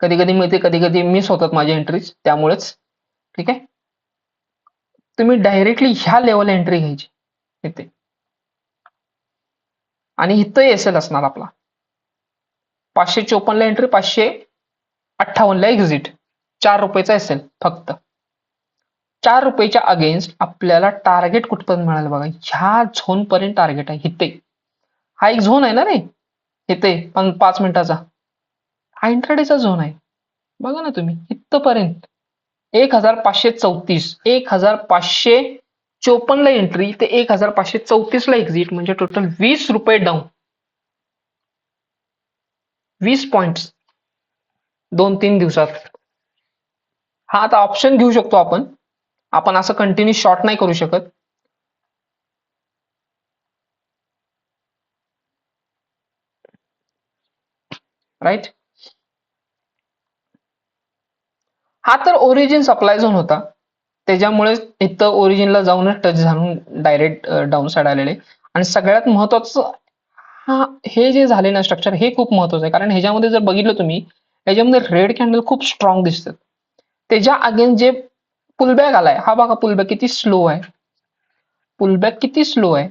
कधी कधी मिळते, कधी कधी मिस होतात माझ्या एंट्रीज, त्यामुळेच. ठीक आहे, तुम्ही डायरेक्टली ह्या लेवलला एंट्री घ्यायची इथे. आणि इथं एसएल असणार आपला 554 ला एंट्री, 558 ला एक्झिट, 4 रुपयाचा एसएल फक्त. 4 रुपयाच्या अगेन्स्ट आपल्याला टार्गेट कुठपर्यंत मिळालं बघा, ह्या झोन पर्यंत टार्गेट आहे इथे. हा एक झोन आहे ना रे, इथे पण 5 मिनिटाचा हा इंट्राडेचा झोन आहे. बघा ना तुम्ही इथपर्यंत 1534, 1554 ला एंट्री ते 1534 ला एक्झिट, म्हणजे टोटल 20 रुपये डाऊन, 20 पॉइंट्स 2-3 दिवसात. हा आता ऑप्शन घेऊ शकतो आपण, आपण असं कंटिन्यू शॉर्ट नाही करू शकत. राईट. हा तर ओरिजिन सप्लाय झोन होता, त्याच्यामुळे इथं ओरिजिनला जाऊनच टच झाून डायरेक्ट डाऊन साइड आलेले. आणि सगळ्यात महत्वाचं, हा हे जे झाले ना स्ट्रक्चर, हे खूप महत्वाचं आहे. कारण ह्याच्यामध्ये जर बघितलं तुम्ही, ह्याच्यामध्ये रेड कॅन्डल खूप स्ट्रॉंग दिसतात. त्याच्या अगेन्स्ट जे पुलबॅक आलाय, हा बघा पुलबॅक किती स्लो आहे, पुलबॅक किती स्लो आहे.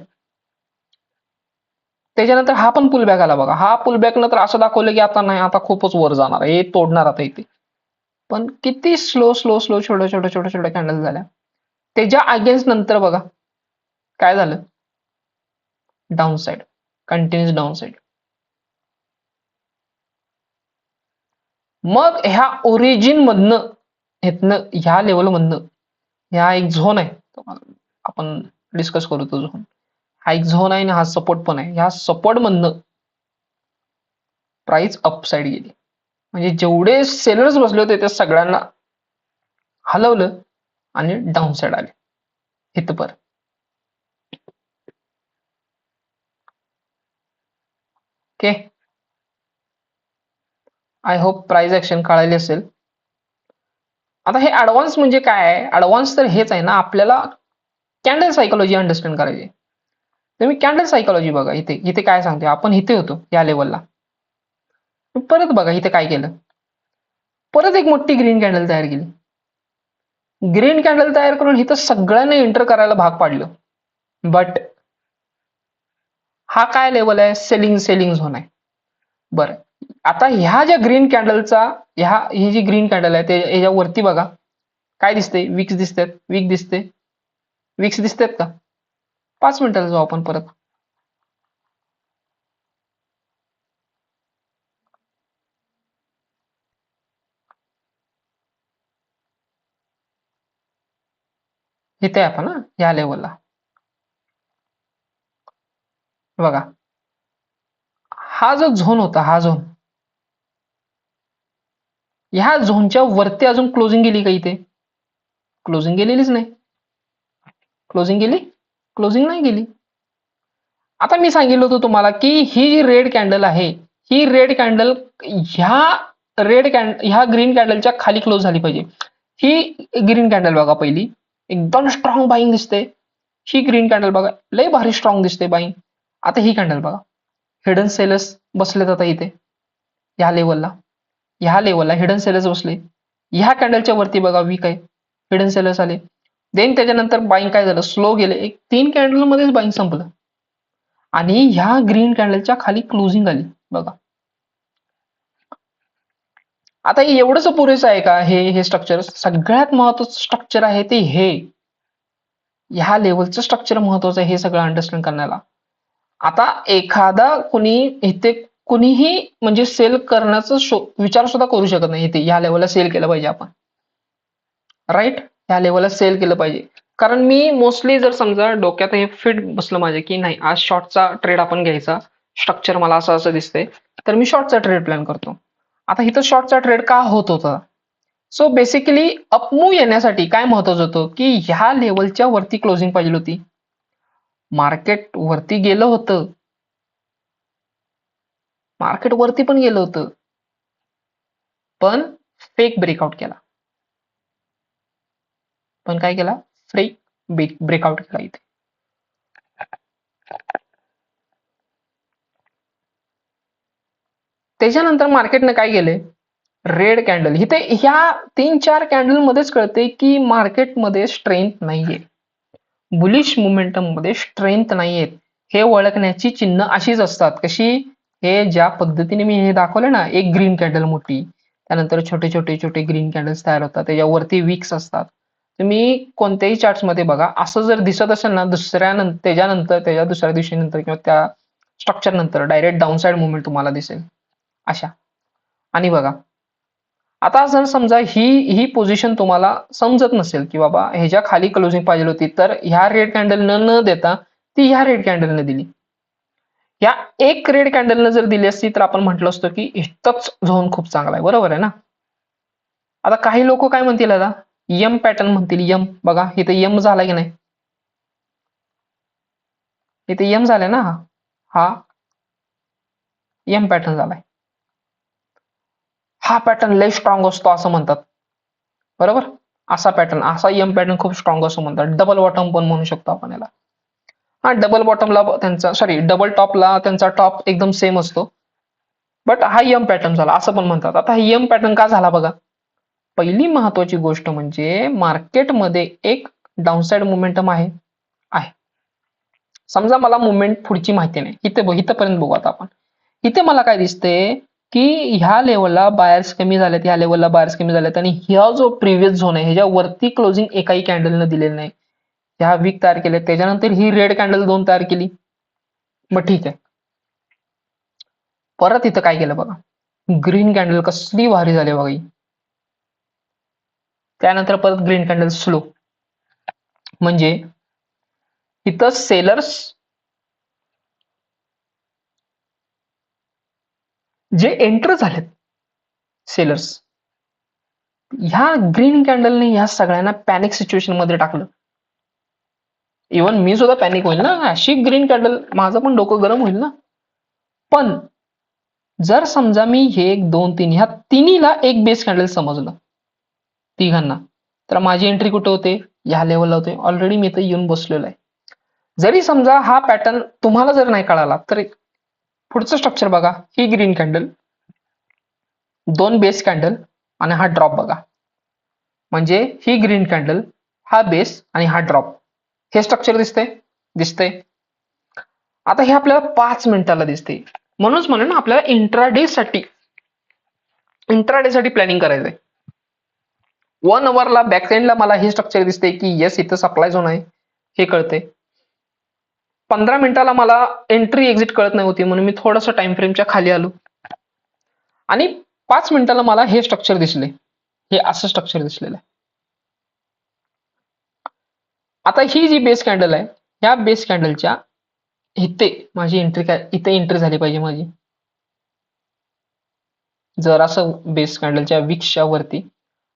त्याच्यानंतर हा पण पुलबॅक आला बघा, हा पुलबॅक नंतर असं दाखवलं की आता नाही, आता खूपच वर जाणार आहे, हे तोडणार आता इथे. पण किती स्लो स्लो स्लो छोट्या छोट्या छोट्या छोट्या कॅन्डल झाल्या. त्याच्या अगेन्स्ट नंतर बघा काय झालं, down side, continuous down side. मग ह्या ओरिजिन मधनं, ह्या लेवल मधनं, ह्या एक झोन आहे, आपण डिस्कस करू तो झोन. हा एक झोन आहे आणि हा सपोर्ट पण आहे. ह्या सपोर्ट मधनं प्राइस अपसाइड गेली, म्हणजे जेवढे सेलर्स बसले होते त्या सगळ्यांना हलवलं आणि डाऊन साइड आले इथपर. Okay, I hope price action कळाली असेल. आता हे ऍडव्हान्स म्हणजे काय आहे, ऍडव्हान्स तर हेच आहे ना, आपल्याला कॅन्डल सायकोलॉजी अंडरस्टँड करायची. तुम्ही कॅन्डल सायकोलॉजी बघा, इथे इथे काय सांगते, आपण इथे होतो या लेवलला, परत बघा इथे काय केलं, परत एक मोठी ग्रीन कॅन्डल तयार केली. ग्रीन कॅन्डल तयार करून इथं सगळ्यांना एंटर करायला भाग पाडलं. बट हा काय लेवल आहे, सेलिंग सेलिंग झोन आहे. बरं, आता ह्या ज्या ग्रीन कॅन्डलचा, ही जी ग्रीन कॅन्डल आहे ते याच्यावरती बघा काय दिसते, विक्स दिसतात, वीक दिसते, विक्स दिसतात का. 5 मिनिटाला जाऊ आपण परत. इथे आपण या लेवलला बघा, हा जो झोन होता, हा झोन, ह्या झोनच्या वरती अजून क्लोजिंग गेली का, इथे क्लोजिंग गेलेलीच नाही. क्लोजिंग गेली, क्लोजिंग नाही गेली. आता मी सांगितलं होतं तुम्हाला की ही जी रेड कॅन्डल आहे, ही रेड कॅन्डल ह्या ग्रीन कॅन्डलच्या खाली क्लोज झाली पाहिजे. ही ग्रीन कॅन्डल बघा, पहिली एकदम स्ट्रॉंग बाईंग दिसते. ही ग्रीन कॅन्डल बघा, लय भारी स्ट्रॉंग दिसते बाईंग. आता ही कॅन्डल बघा, हिडन सेलर्स बसलेत आता इथे ह्या लेवलला, ह्या लेवलला हिडन सेलर्स बसले. ह्या कॅन्डलच्या वरती बघा वीक आहे, हिडन सेलर्स आले. देन त्याच्यानंतर बाईंग काय झालं, स्लो गेले, एक 3 कॅन्डल मध्येच बाईंग संपलं आणि ह्या ग्रीन कॅन्डलच्या खाली क्लोजिंग आली बघा. आता एवढंच पुरेसं आहे का, हे स्ट्रक्चर सगळ्यात महत्वाचं स्ट्रक्चर आहे ते हे, ह्या लेवलचं स्ट्रक्चर महत्वाचं आहे हे सगळं अंडरस्टँड करण्याला. आता एखादा कुणी इथे कुणीही म्हणजे सेल करण्याचा विचार सुद्धा करू शकत नाही इथे, ह्या लेवलला सेल केलं पाहिजे आपण, राईट, ह्या लेवलला सेल केलं पाहिजे. कारण मी मोस्टली जर समजा डोक्यात हे फिट बसलं माझ्या की नाही आज शॉर्टचा ट्रेड आपण घ्यायचा, स्ट्रक्चर मला असं असं दिसतंय, तर मी शॉर्टचा ट्रेड प्लॅन करतो. आता इथं शॉर्टचा ट्रेड का होत होता, सो बेसिकली अपमूव्ह येण्यासाठी काय महत्वाचं होतं की ह्या लेवलच्या वरती क्लोजिंग पाहिजे होती. मार्केट वरती गेलं होतं, मार्केट वरती पण गेलं होतं, पण फेक ब्रेकआउट केला. पण काय केला, फेक ब्रेकआउट केला इथे. त्याच्यानंतर मार्केटने काय केले, रेड कॅन्डल, इथे ह्या 3-4 कॅन्डल मध्येच कळते की मार्केटमध्ये स्ट्रेंथ नाहीये, बुलिश मोमेंटम मध्ये स्ट्रेंथ नाहीये. हे ओळखण्याची चिन्ह अशीच असतात, कशी, हे ज्या पद्धतीने मी हे दाखवले ना, एक ग्रीन कॅन्डल मोठी, त्यानंतर छोटे छोटे छोटे ग्रीन कॅन्डल्स तयार होतात, त्याच्यावरती विक्स असतात. तुम्ही कोणत्याही चार्ट्स मध्ये बघा, असं जर दिसत असेल ना, त्याच्या दुसऱ्या दिवशी नंतर किंवा त्या स्ट्रक्चर नंतर डायरेक्ट डाऊनसाइड मुवमेंट तुम्हाला दिसेल अशा. आणि बघा आता जर समजा ही ही पोझिशन तुम्हाला समजत नसेल की बाबा ह्याच्या खाली क्लोजिंग पाहिजे होती, तर ह्या रेड कॅन्डलनं न देता ती ह्या रेड कॅन्डलने दिली. या एक रेड कॅन्डलनं जर दिली असती तर आपण म्हटलं असतं की इथंच झोन खूप चांगला आहे, बरोबर आहे ना. आता काही लोक काय म्हणतील, आता यम पॅटर्न म्हणतील. यम बघा इथे यम झाला की नाही, इथे यम झालाय ना, हा यम पॅटर्न झालाय. हा पॅटर्न लय स्ट्रॉंग असतो असं म्हणतात, बरोबर. असा पॅटर्न, असा यम पॅटर्न खूप स्ट्रॉंग असं म्हणतात. डबल बॉटम पण म्हणू शकतो आपण याला. हा डबल बॉटमला त्यांचा सॉरी डबल टॉपला त्यांचा टॉप एकदम सेम असतो, बट हा यम पॅटर्न झाला असं पण म्हणतात. आता हा यम पॅटर्न का झाला बघा. पहिली महत्वाची गोष्ट म्हणजे मार्केटमध्ये एक डाऊनसाइड मोमेंटम आहे. समजा मला मुवमेंट पुढची माहिती नाही, इथपर्यंत बघू आता आपण. इथे मला काय दिसतंय की ह्या लेवलला बायर्स कमी झालेत, ह्या लेवलला बायर्स कमी झालेत, आणि ह्या जो प्रिव्हियस झोन आहे ह्याच्या वरती क्लोजिंग एकाही कॅन्डलनं दिलेलं नाही. ह्या वीक तयार केले, त्याच्यानंतर ही रेड कॅन्डल 2 तयार केली. मग ठीक आहे, परत इथं काय केलं बघा, ग्रीन कॅन्डल कसली भारी झाली बघा ही. त्यानंतर परत ग्रीन कॅन्डल स्लो, म्हणजे इथं सेलर्स जे एंटर झालेत, सेलर्स ह्या ग्रीन कॅन्डलने ह्या सगळ्यांना पॅनिक सिच्युएशन मध्ये टाकलं. इव्हन मी सुद्धा पॅनिक होईल ना, अशी ग्रीन कॅन्डल माझं पण डोकं गरम होईल ना. पण जर समजा मी हे 1 2 3 ह्या तिन्हीला एक बेस कॅन्डल समजलं तिघांना, तर माझी एंट्री कुठे होते, ह्या लेवलला होते. ऑलरेडी मी इथे येऊन बसलेलो आहे. जरी समजा हा पॅटर्न तुम्हाला जर नाही कळाला तर पुढचं स्ट्रक्चर बघा. ही ग्रीन कॅन्डल, 2 बेस कॅन्डल आणि हा ड्रॉप बघा. म्हणजे ही ग्रीन कॅन्डल, हा बेस आणि हा ड्रॉप, हे स्ट्रक्चर दिसतंय. आता हे आपल्याला 5 मिनिटाला दिसते. म्हणूनच म्हणून आपल्याला इंट्राडे साठी प्लॅनिंग करायचंय. 1 आवरला बॅक साइडला मला हे स्ट्रक्चर दिसते की येस इथं सप्लाय झोन आहे, हे कळते. 15 मिनिटाला मला एंट्री एक्झिट कळत नाही होती, म्हणून मी थोडंसं टाइम फ्रेमच्या खाली आलो. आणि 5 मिनिटाला मला हे स्ट्रक्चर दिसले, हे असं स्ट्रक्चर दिसलेलं आहे. आता ही जी बेस कॅन्डल आहे, ह्या बेस कॅन्डलच्या इथे माझी एंट्री इथे एंट्री झाली पाहिजे माझी. जर असं बेस कॅन्डलच्या विक्सच्या वरती,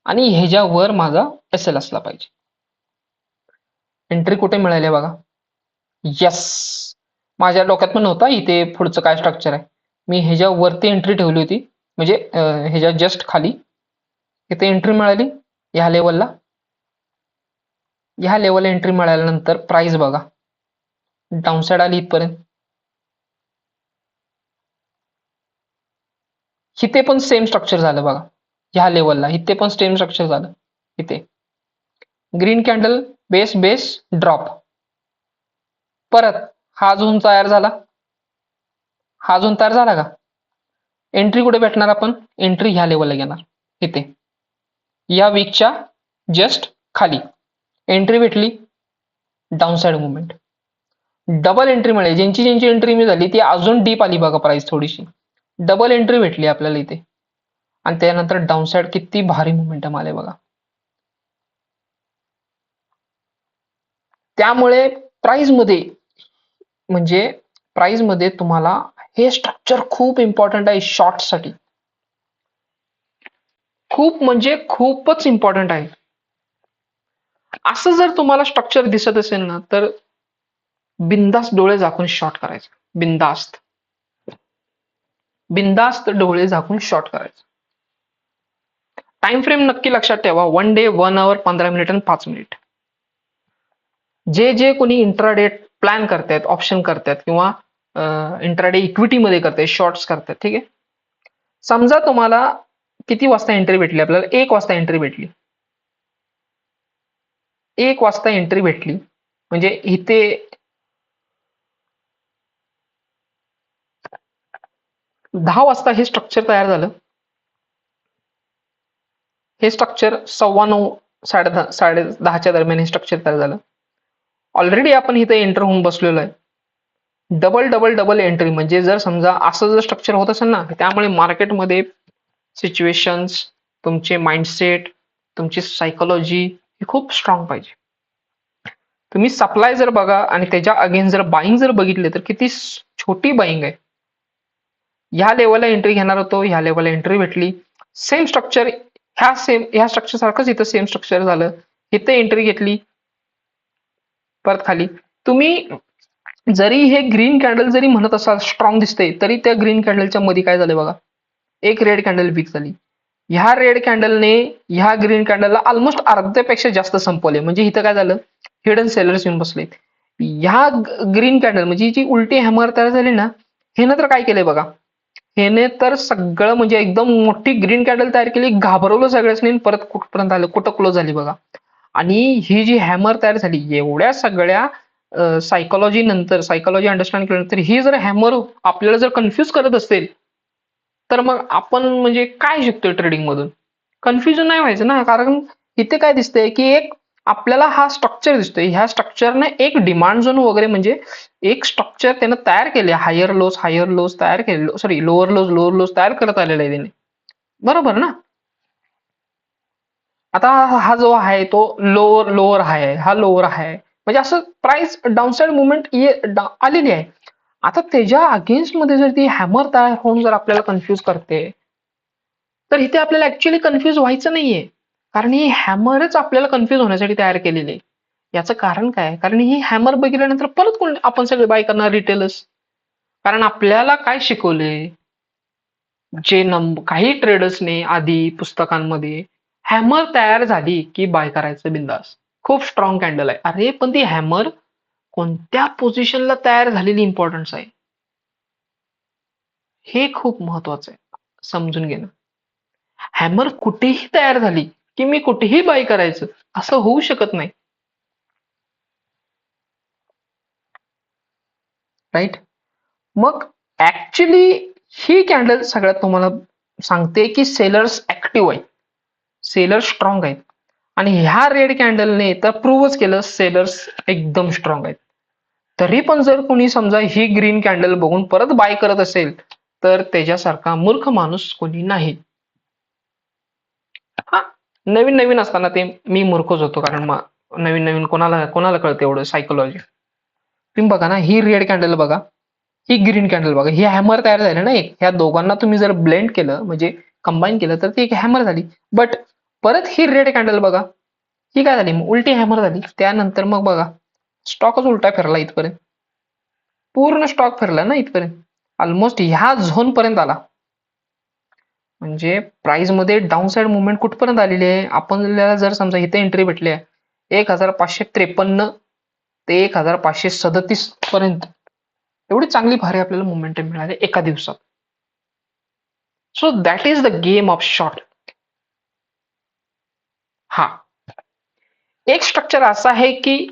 आणि ह्याच्यावर माझा एसएल असला पाहिजे. एंट्री कुठे मिळाली बघा. यस, माझ्या डोक्यात पण नव्हता इथे पुढचं काय स्ट्रक्चर आहे. मी ह्याच्यावरती एंट्री ठेवली होती, म्हणजे ह्याच्या जस्ट खाली इथे एंट्री मिळाली. ह्या लेवलला एंट्री मिळाल्यानंतर प्राइस बघा डाऊनसाइड आली इथपर्यंत. इथे पण सेम स्ट्रक्चर झालं बघा. ह्या लेवलला इथे पण सेम स्ट्रक्चर झालं. इथे green candle, base base drop, परत हा झोन तयार झाला. हा झोन तयार झाला का, एंट्री कुठे भेटणार, आपण एंट्री ह्या लेवलला घेणार. इथे या वीकच्या जस्ट खाली एंट्री भेटली, डाऊनसाइड मुवमेंट. डबल एंट्री मिळेल, ज्यांची एंट्री मी झाली ती अजून डीप आली बघा प्राइस थोडीशी. डबल एंट्री भेटली आपल्याला इथे, आणि त्यानंतर डाऊनसाइड किती भारी मोमेंटम आले बघा. त्यामुळे प्राइस मध्ये तुम्हाला हे स्ट्रक्चर खूप इम्पॉर्टंट आहे शॉर्ट साठी. खूप म्हणजे खूपच इम्पॉर्टंट आहे. असं जर तुम्हाला स्ट्रक्चर दिसत असेल ना, तर बिंदास्त डोळे झाकून शॉर्ट करायचं. बिंदास्त डोळे झाकून शॉर्ट करायचं. टाइम फ्रेम नक्की लक्षात ठेवा. 1 डे, 1 आवर, 15 मिनिट आणि 5 मिनिट. जे कोणी इंट्राडे प्लॅन करतायत, ऑप्शन करतायत, किंवा इंट्राडे इक्विटी मध्ये करतायत, शॉर्ट्स करतायत, ठीक आहे. समजा तुम्हाला किती वाजता एंट्री भेटली, आपल्याला 1 वाजता एंट्री भेटली. 1 वाजता एंट्री भेटली म्हणजे इथे 10 वाजता हे स्ट्रक्चर तयार झालं. हे स्ट्रक्चर 9:15 10:30च्या दरम्यान हे स्ट्रक्चर तयार झालं. ऑलरेडी आपण इथे एंटर होऊन बसलेलो आहे. डबल डबल डबल एंट्री, म्हणजे जर समजा असं जर स्ट्रक्चर होत असेल ना, त्यामुळे मार्केटमध्ये सिच्युएशन्स, तुमचे माइंडसेट, तुमची सायकोलॉजी ही खूप स्ट्रॉंग पाहिजे. तुम्ही सप्लाय जर बघा आणि त्याच्या अगेन्स्ट जर बाईंग जर बघितले तर किती छोटी बाईंग आहे. ह्या लेवलला एंट्री घेणार होतो, ह्या लेवलला एंट्री भेटली. सेम स्ट्रक्चर, ह्या स्ट्रक्चर सारखंच इथं सेम स्ट्रक्चर झालं. इथे एंट्री घेतली, परत खाली. तुम्ही जरी हे ग्रीन कॅन्डल जरी म्हणत असाल स्ट्रॉंग दिसते, तरी त्या ग्रीन कॅन्डलच्या मध्ये काय झालं बघा, एक रेड कॅन्डल वीक झाली. ह्या रेड कॅन्डलने ह्या ग्रीन कॅन्डलला ऑलमोस्ट अर्ध्यापेक्षा जास्त संपवले. म्हणजे इथं काय झालं, हिडन सेलर्स येऊन बसले. ह्या ग्रीन कॅन्डल म्हणजे जी उलटी हॅमर तयार झाली ना, हेनं तर काय केलंय बघा, हेने तर सगळं म्हणजे एकदम मोठी ग्रीन कॅन्डल तयार केली, घाबरवलं सगळ्यांनी, परत कुठपर्यंत आलं, कुठं क्लोज झाली बघा. आणि ही जी हॅमर तयार झाली, एवढ्या सगळ्या सायकोलॉजी नंतर, सायकोलॉजी अंडरस्टँड केल्यानंतर, ही जर हॅमर आपल्याला जर कन्फ्युज करत असेल, तर मग आपण म्हणजे काय शिकतोय ट्रेडिंग मधून? कन्फ्युजन नाही व्हायचं ना. कारण इथे काय दिसतंय की एक आपल्याला हा स्ट्रक्चर दिसतोय, ह्या स्ट्रक्चरने एक डिमांड झोन वगैरे म्हणजे एक स्ट्रक्चर त्यानं तयार केले, हायर लोज तयार केले, सॉरी लोअर लोज तयार करत आलेला आहे त्याने, बरोबर ना. आता हा जो आहे तो लोअर हाय आहे, हा लोअर हाय आहे, म्हणजे असं प्राइस डाऊनसाइड मुवमेंट आलेली आहे. आता त्याच्या अगेन्स्ट मध्ये जर ती हॅमर तयार होऊन जर आपल्याला कन्फ्युज करते, तर इथे आपल्याला ऍक्च्युअली कन्फ्युज व्हायचं नाहीये. कारण ही हॅमरच आपल्याला कन्फ्युज होण्यासाठी तयार केलेली आहे. याचं कारण काय? कारण ही हॅमर बघितल्यानंतर परत कोण आपण सगळे बाय करणार, रिटेलर्स. कारण आपल्याला काय शिकवले, जे काही ट्रेडर्सने आधी पुस्तकांमध्ये, हॅमर तयार झाली की बाय करायचं बिंदास, खूप स्ट्रॉंग कॅन्डल आहे. अरे पण ती हॅमर कोणत्या पोझिशनला तयार झालेली इम्पॉर्टन्स आहे, हे खूप महत्वाचं आहे समजून घेणं. हॅमर कुठेही तयार झाली की मी कुठेही बाय करायचं, असं होऊ शकत नाही, राईट. मग ऍक्च्युली ही कॅन्डल सगळ्यात तुम्हाला सांगते की सेलर्स ऍक्टिव्ह आहेत, सेलर्स स्ट्रॉंग आहेत. आणि ह्या रेड कॅन्डलने तर प्रूव्हच केलं सेलर्स एकदम स्ट्रॉंग आहेत. तरी पण जर कोणी समजा ही ग्रीन कॅन्डल बघून परत बाय करत असेल, तर त्याच्यासारखा मूर्ख माणूस कोणी नाही. हा, नवीन नवीन असताना ते मी मूर्खच होतो, कारण नवीन नवीन कोणाला कोणाला कळतं एवढं सायकोलॉजी. तुम्ही बघा ना, ही रेड कॅन्डल बघा, ही ग्रीन कॅन्डल बघा, ही हॅमर तयार झाली ना एक, ह्या दोघांना तुम्ही जर ब्लेंड केलं म्हणजे कंबाईन केलं तर ती एक हॅमर झाली. बट परत ही रेड कॅन्डल बघा, ही काय झाली, मग उलटी हॅमर झाली. त्यानंतर मग बघा स्टॉकच उलटा फिरला इथपर्यंत, पूर्ण स्टॉक फिरला ना इथपर्यंत, ऑलमोस्ट ह्या झोन पर्यंत आला. म्हणजे प्राइस मध्ये डाऊन साइड मुवमेंट कुठपर्यंत आलेली आहे, आपल्याला जर समजा इथे एंट्री भेटली आहे 1553 ते 1537 पर्यंत, एवढी चांगली भारी आपल्याला मोमेंटम मिळाले एका दिवसात. So that is the game of short. हा एक स्ट्रक्चर असा आहे की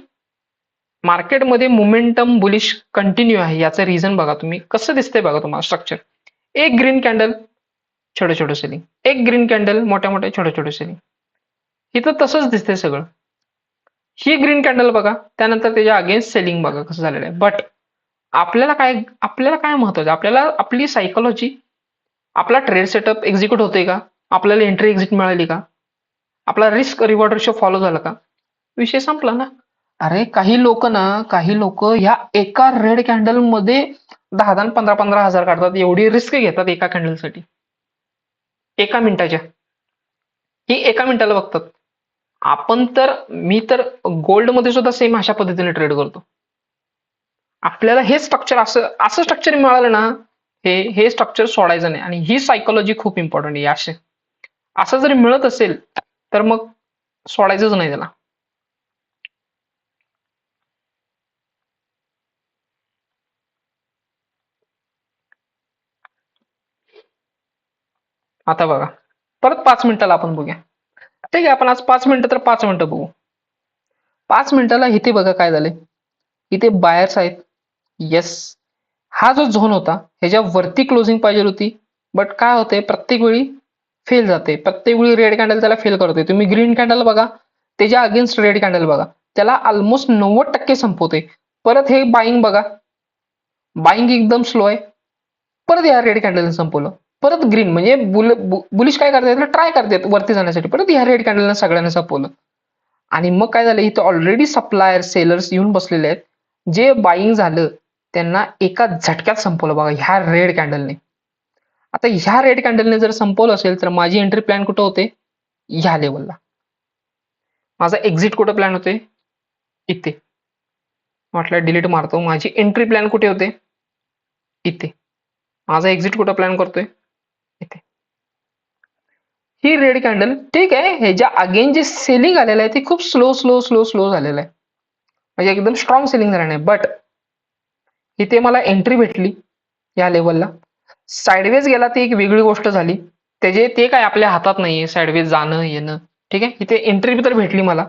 मार्केटमध्ये मोमेंटम बुलिश कंटिन्यू आहे. याचं रिझन बघा तुम्ही कसं दिसतंय बघा तुम्हाला स्ट्रक्चर. एक ग्रीन कॅन्डल, छोटे छोटे सेलिंग, एक ग्रीन कॅन्डल, मोठ्या मोठ्या छोटे छोटे सेलिंग, इथं तसंच दिसतंय सगळं. ही ग्रीन कॅन्डल बघा, त्यानंतर त्याच्या अगेन्स्ट सेलिंग बघा कसं झालेलं आहे. बट आपल्याला काय महत्वाचं, आपल्याला आपली सायकोलॉजी, आपला ट्रेड सेटअप एक्झिक्यूट होतोय का, आपल्याला एंट्री एक्झिट मिळाली का, आपला रिस्क रिवॉर्ड रेशो फॉलो झाला का, विषय संपला ना. अरे काही लोक ह्या एका रेड कॅन्डल मध्ये 10,000 15,000 काढतात, एवढी रिस्क घेतात एका कॅन्डलसाठी, एका मिनिटाच्या. ही एका मिनिटाला बघतात. मी तर गोल्ड मध्ये सुद्धा सेम अशा पद्धतीने ट्रेड करतो. आपल्याला हे स्ट्रक्चर असं स्ट्रक्चर मिळालं ना, हे स्ट्रक्चर सोडायचं नाही. आणि ही सायकोलॉजी खूप इम्पॉर्टंट आहे. असं जरी मिळत असेल तर मग सोडायचंच नाही त्याला. आता बघा, परत 5 मिनिटाला आपण बघूया. ठीक आहे, आपण आज 5 मिनिटं तर 5 मिनिटं बघू. 5 मिनिटाला इथे बघा काय झालंय, इथे बायर्स आहेत. येस, हा जो झोन होता ह्याच्या वरती क्लोजिंग पाहिजे होती, बट काय होते प्रत्येक वेळी फेल जाते, प्रत्येक वेळी रेड कॅन्डल त्याला फेल करते. तुम्ही ग्रीन कॅन्डल बघा, त्याच्या अगेन्स्ट रेड कॅन्डल बघा, त्याला ऑलमोस्ट 90% संपवते. परत हे बाईंग बघा, बाईंग एकदम स्लो आहे. परत या रेड कॅन्डलने संपवलं. परत ग्रीन म्हणजे बुलिश काय करतात, ट्राय करतात वरती जाण्यासाठी. परत या रेड कॅन्डलने सगळ्यांना संपवलं. आणि मग काय झालं, इथं ऑलरेडी सप्लायर सेलर्स येऊन बसलेले आहेत. जे बाईंग झालं त्यांना एका झटक्यात संपवलं बघा ह्या रेड कॅन्डलने. आता ह्या रेड कॅन्डलने जर संपवलं असेल तर माझी एंट्री प्लॅन कुठं होते, ह्या लेवलला. माझा एक्झिट कुठं प्लॅन होते, इथे. म्हटलं डिलीट मारतो. माझी एंट्री प्लॅन कुठे होते, इथे. माझा एक्झिट कुठं प्लॅन करतोय, इथे. ही रेड कॅन्डल ठीक आहे, ह्याच्या अगेन जे सेलिंग आलेलं आहे ते खूप स्लो स्लो स्लो स्लो झालेलं आहे, म्हणजे एकदम स्ट्रॉंग सेलिंग झालं नाही. बट इथे मला एंट्री भेटली या लेवलला. साईडवेज गेला ती एक वेगळी गोष्ट झाली, त्याचे ते काय आपल्या हातात नाहीये साईडवेज जाणं येणं. ठीक आहे, इथे एंट्री तर भेटली मला.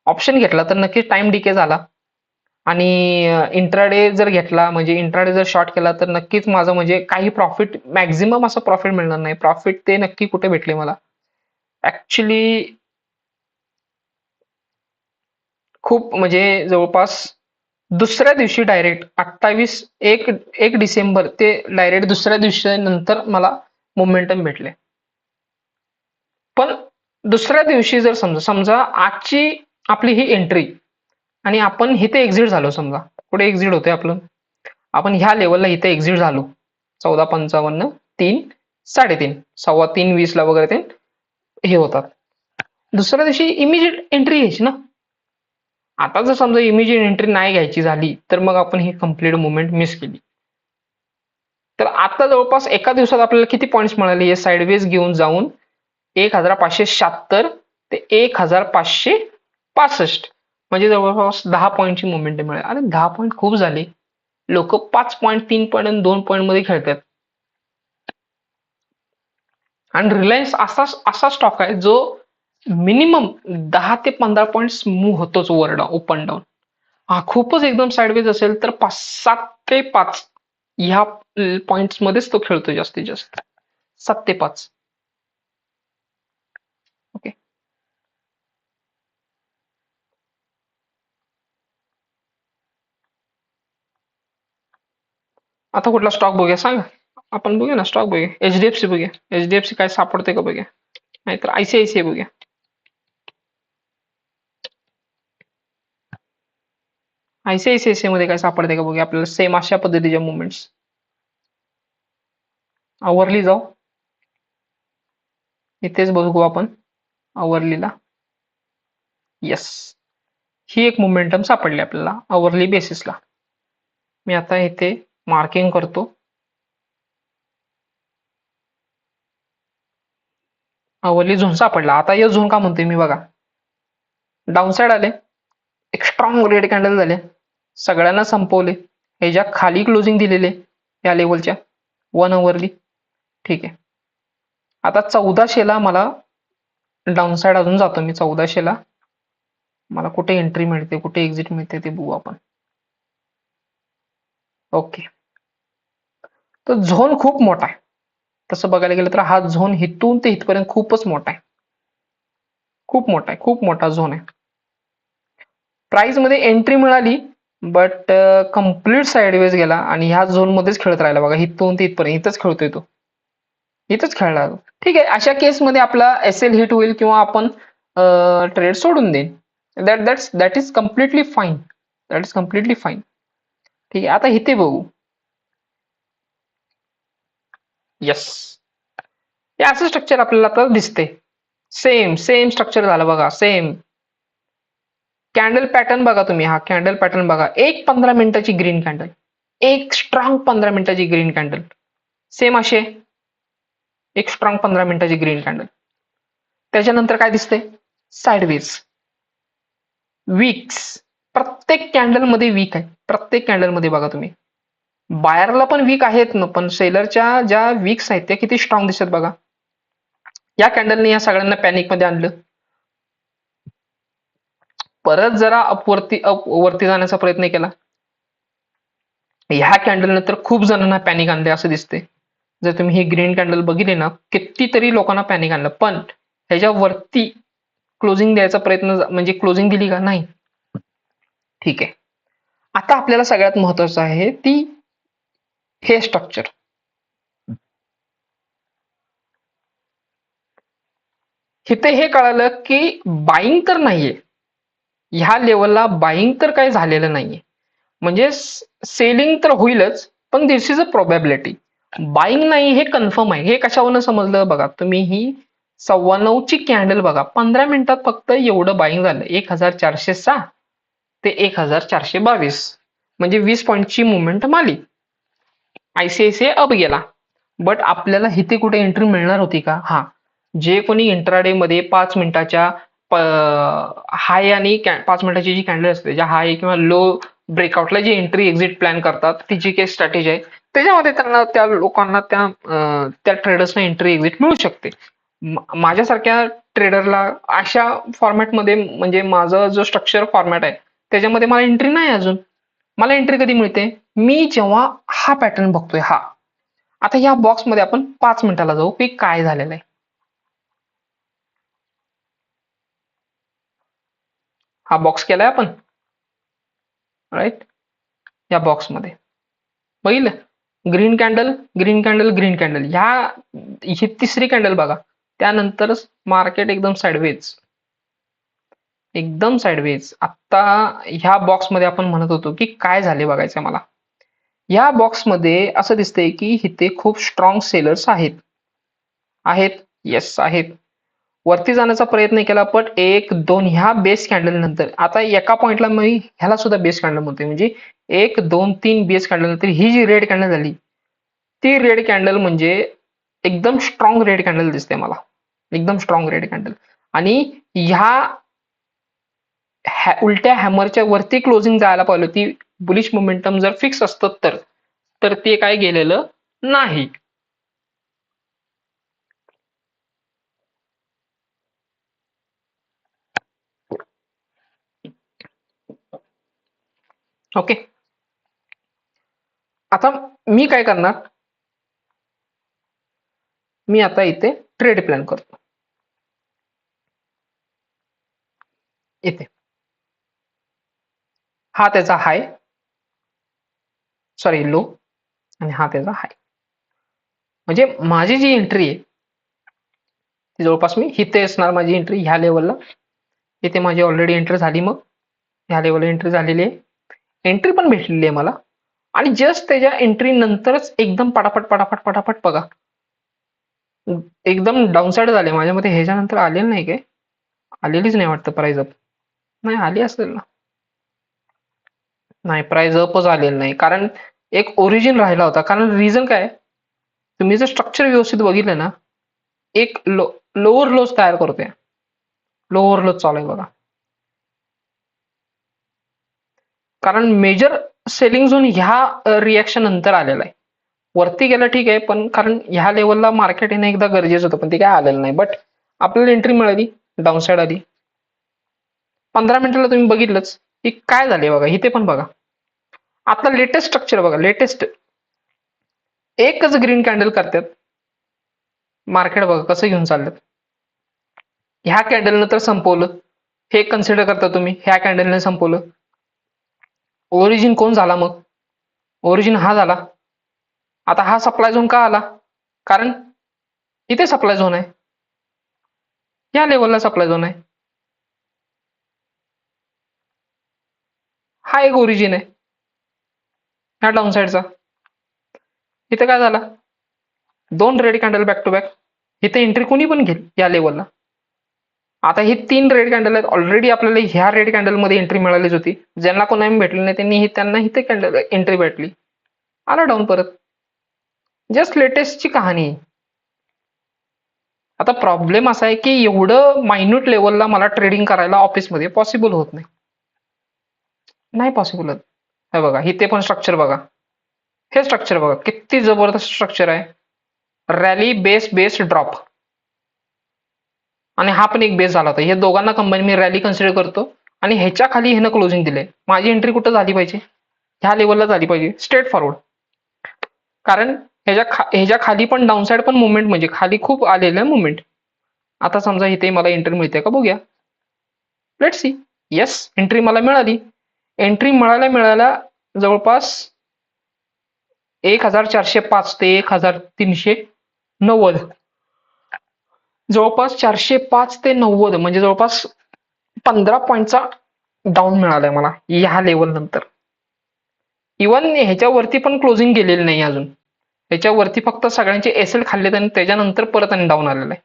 ऑप्शन घेतला तर नक्कीच टाइम डिके झाला. आणि इंट्राडे जर घेतला म्हणजे इंट्राडे जर शॉर्ट केला तर नक्कीच माझं म्हणजे काही प्रॉफिट, मॅक्झिमम असं प्रॉफिट मिळणार नाही. प्रॉफिट ते नक्की कुठे भेटले मला, ऍक्च्युली खूप म्हणजे जवळपास दुसऱ्या दिवशी डायरेक्ट 1 डिसेंबर ते डायरेक्ट दुसऱ्या दिवशी नंतर मला मोमेंटम भेटले. पण दुसऱ्या दिवशी जर समजा समजा आजची आपली ही एंट्री आणि आपण इथे एक्झिट झालो, समजा पुढे एक्झिट होते आपलं, आपण ह्या लेवलला इथे एक्झिट झालो 14:55, 3, 3:30, 3:15 वगैरे ते हे होतात. दुसऱ्या दिवशी इमिजिएट एंट्री घ्यायची ना. आता जर समजा इमिजिएट एंट्री नाही घ्यायची झाली तर मग आपण ही कम्प्लीट मुवमेंट मिस केली. तर आता जवळपास एका दिवसात आपल्याला किती पॉईंट्स मिळाले हे साईडवेज घेऊन जाऊन, 1576 ते 1565, म्हणजे जवळपास 10 पॉईंटची मुवमेंट मिळेल. आणि 10 पॉईंट खूप झाले. लोक 5 पॉईंट, 3 पॉईंट आणि 2 पॉईंट मध्ये खेळतात. आणि रिलायन्स असा असा स्टॉक आहे जो मिनिमम 10 ते 15 पॉईंट मूव्ह होतोच वर डाऊन, अप अँड डाऊन. हा खूपच एकदम साईडवेज असेल तर 7 ते 5 ह्या पॉइंट्स मध्येच तो खेळतो जास्तीत जास्त, 7 ते 5. ओके, आता कुठला स्टॉक बघूया सांगा. आपण बघूया ना स्टॉक, बघूया एचडीएफसी, बघूया एचडीएफसी काय सापडते का बघूया, नाहीतर आयसीआयसीआय बघूया. आयसीआयसीआय मध्ये काय सापडते का बघूया आपल्याला सेम अशा पद्धतीच्या मुवमेंट्स. आवरली जाऊ, इथेच बघू आपण आवरलीला. येस, ही एक मोमेंटम सापडली आपल्याला आवरली बेसिसला. मी आता इथे मार्किंग करतो. आवरली झोन सापडला. आता या झोन का म्हणतोय मी बघा, डाऊन साइड आले, एक स्ट्रॉंग रेड कॅन्डल झाले, सगळ्यांना संपवले. ह्याच्या खाली क्लोजिंग दिलेले या लेवलच्या 1 आवरली. ठीक आहे, आता 1400 मला डाऊन साइड अजून जातो मी. 1400 मला कुठे एंट्री मिळते कुठे एक्झिट मिळते ते बघू आपण. ओके, तर झोन खूप मोठा आहे. तसं बघायला गेलं तर हा झोन इथून ते इथपर्यंत खूपच मोठा आहे, खूप मोठा आहे, खूप मोठा झोन आहे. प्राइस मध्ये एंट्री मिळाली बट कम्प्लीट साइडवेज गेला आणि ह्या झोन मध्येच खेळत राहिला बघा, इथून ते इथपर्यंत इथंच खेळतोय तो, इथंच खेळला. ठीक आहे, अशा केसमध्ये आपला एसएल हिट होईल किंवा आपण ट्रेड सोडून देईन. That is completely fine, that is completely fine. ठीक आहे, आता इथे बघू. येस, हे असं स्ट्रक्चर आपल्याला आता दिसते. सेम सेम स्ट्रक्चर झालं बघा, सेम कॅन्डल पॅटर्न बघा तुम्ही. हा कॅन्डल पॅटर्न बघा, एक 15 मिनिटाची ग्रीन कॅन्डल, एक स्ट्रॉंग 15 मिनिटाची ग्रीन कॅन्डल, सेम असे एक स्ट्रॉंग 15 मिनिटाची ग्रीन कॅन्डल. त्याच्यानंतर काय दिसते, साइडवेज वीक्स. प्रत्येक कॅन्डल मध्ये वीक आहे, प्रत्येक कॅन्डल मध्ये बघा तुम्ही. बायरला पण वीक आहेत ना, पण सेलरच्या ज्या वीक्स आहेत त्या किती स्ट्रॉंग दिसत बघा. या कॅन्डलने या सगळ्यांना पॅनिक मध्ये आणलं. परत जरा वरती जाण्याचा प्रयत्न केला. ह्या कॅन्डलने तर खूप जणांना पॅनिक आणले असं दिसते. जर तुम्ही ही ग्रीन कॅन्डल बघितली ना, कितीतरी लोकांना पॅनिक आणलं. पण ह्याच्यावरती क्लोजिंग द्यायचा प्रयत्न, म्हणजे क्लोजिंग दिली का नाही. ठीक आहे, आता आपल्याला सगळ्यात महत्वाचं आहे ती हे स्ट्रक्चर. इथे हे कळालं की बाईंग तर नाहीये, ह्या लेवलला बाईंग तर काही झालेलं नाहीये, म्हणजे सेलिंग तर होईलच, पण दिस इज अ प्रोबॅबिलिटी. बाईंग नाही हे कन्फर्म आहे. हे कशावरून समजलं बघा तुम्ही, ही 9:15ची कॅन्डल बघा, 15 मिनिटात फक्त एवढं बाईंग झालं, 1406 ते 1422, म्हणजे 20 पॉईंटची मुवमेंट मारली. आयसीआयसीआय अप गेला, बट आपल्याला इथे कुठे एंट्री मिळणार होती का? हा, जे कोणी इंट्राडे मध्ये 5 मिनिटाच्या हाय आणि 5 मिनिटाची जी कॅन्डल असते, ज्या हाय किंवा लो ब्रेकआउटला जी एंट्री एक्झिट प्लॅन करतात, ती जी काही स्ट्रॅटेजी आहे त्याच्यामध्ये त्यांना, त्या लोकांना, त्या ट्रेडर्सना एंट्री एक्झिट मिळू शकते. माझ्यासारख्या ट्रेडरला अशा फॉर्मॅटमध्ये, म्हणजे माझा जो स्ट्रक्चर फॉर्मॅट आहे त्याच्यामध्ये मला एंट्री नाही अजून. मला एंट्री कधी मिळते? मी जेव्हा हा पॅटर्न बघतोय, हा. आता या बॉक्समध्ये आपण 5 मिनिटाला जाऊ की काय झालेलं आहे. हा बॉक्स केलाय आपण, राईट. या बॉक्समध्ये बघितलं, green candle, green candle, green candle, ही तिसरी कॅन्डल बघा, त्यानंतरच मार्केट एकदम साईडवेज, एकदम साईडवेज. आता ह्या बॉक्समध्ये आपण म्हणत होतो की काय झाले बघायचं मला. या बॉक्समध्ये असं दिसतंय की इथे खूप स्ट्रॉंग सेलर्स आहेत. आहेत, येस आहेत. वरती जाण्याचा प्रयत्न केला, पण 1 2 ह्या बेस कॅन्डल नंतर, आता एका पॉइंटला मी ह्याला सुद्धा बेस कॅन्डल म्हणतोय, म्हणजे 1 2 3 बेस कॅन्डल नंतर ही जी रेड कॅन्डल झाली, ती रेड कॅन्डल म्हणजे एकदम स्ट्रॉंग रेड कॅन्डल दिसते मला, एकदम स्ट्रॉंग रेड कॅन्डल. आणि ह्या उलट्या हॅमरच्या वरती क्लोजिंग जायला पाहिजे होती, बुलिश मोमेंटम जर फिक्स असतं तर ते काय गेलेलं नाही. ओके, आता मी काय करणार, मी आता इथे ट्रेड प्लॅन करतो. इथे हा त्याचा हाय, सॉरी लो, आणि हा त्याचा हाय, म्हणजे माझी जी एंट्री आहे ती जवळपास मी इथे असणार. माझी एंट्री ह्या लेवलला, इथे माझी ऑलरेडी एंट्री झाली, मग ह्या लेवलला एंट्री झालेली आहे, एंट्री पण भेटलेली आहे मला. आणि जस्ट त्याच्या एंट्री नंतरच एकदम पटापट पटापट पटापट बघा, एकदम डाऊनसाइड झाले माझ्या मते. ह्याच्यानंतर आलेलं नाही काय, आलेलीच नाही वाटतं प्राइस अप, नाही आली असेल ना, नाही प्राइस अपच आलेलं नाही, कारण एक ओरिजिन राहिला होता. कारण रिझन काय, तुम्ही जर स्ट्रक्चर व्यवस्थित बघितलं ना, एक लोअर लोज तयार करतोय, लोअर लोज चालू आहे बघा. कारण मेजर सेलिंग झोन ह्या रिॲक्शन नंतर आलेला आहे. वरती गेला ठीक आहे, पण कारण ह्या लेवलला मार्केट येणं एकदा गरजेचं होतं, पण ते काय आलेलं नाही. बट आपल्याला एंट्री मिळाली, डाऊनसाइड आली. 15 मिनिटाला तुम्ही बघितलंच की काय झाले बघा, इथे पण बघा. आता लेटेस्ट स्ट्रक्चर बघा, लेटेस्ट एकच ग्रीन कॅन्डल करतात, मार्केट बघा कसं घेऊन चाललं. ह्या कॅन्डलनं तर संपवलं, हे कन्सिडर करता तुम्ही, ह्या कॅन्डलने संपवलं. ओरिजिन कोण झाला मग? ओरिजिन हा झाला. आता हा सप्लाय झोन का आला? कारण इथे सप्लाय झोन आहे, या लेवलला सप्लाय झोन आहे, हा एक ओरिजिन आहे ह्या डाऊन साईडचा. इथे काय झाला, 2 red candle back to back, इथे एंट्री कोणी पण घेईल या लेवलला. आता हे 3 रेड कॅन्डल आहेत, ऑलरेडी आपल्याला ह्या रेड कॅन्डल मध्ये एंट्री मिळालीच होती. ज्यांना कोणाला भेटली नाही त्यांना इथे कॅन्डल एंट्री भेटली, आला डाऊन परत. जस्ट लेटेस्टची कहाणी. आता प्रॉब्लेम असा आहे की एवढं मायन्यूट लेवलला मला ट्रेडिंग करायला ऑफिसमध्ये पॉसिबल होत नाही, नाही पॉसिबल होत. हे बघा इथे पण स्ट्रक्चर बघा, हे स्ट्रक्चर बघा किती जबरदस्त स्ट्रक्चर आहे. रॅली बेस बेस ड्रॉप, आणि हा पण एक बेस झाला होता. हे दोघांना कंबाईन मी रॅली कन्सिडर करतो. आणि ह्याच्या खाली ह्यानं क्लोजिंग दिलंय, माझी एंट्री कुठं झाली पाहिजे, ह्या लेवलला झाली पाहिजे, स्ट्रेट फॉरवर्ड. कारण ह्याच्या खाली पण डाऊनसाइड पण मुवमेंट, म्हणजे खाली खूप आलेलं आहे मुवमेंट. आता समजा इथे मला एंट्री मिळते का बघूया, लेट सी. येस, एंट्री मला मिळाली. एंट्री मिळायला जवळपास 1405 ते 1390, जवळपास 405 ते 90 म्हणजे जवळपास 15 पॉईंटचा डाऊन मिळालाय मला ह्या लेवल नंतर. इव्हन ह्याच्यावरती पण क्लोजिंग गेलेली नाही अजून. ह्याच्यावरती फक्त सगळ्यांचे एसएल खाल्लेत आणि त्याच्यानंतर परत आणि डाऊन आलेलं आहे.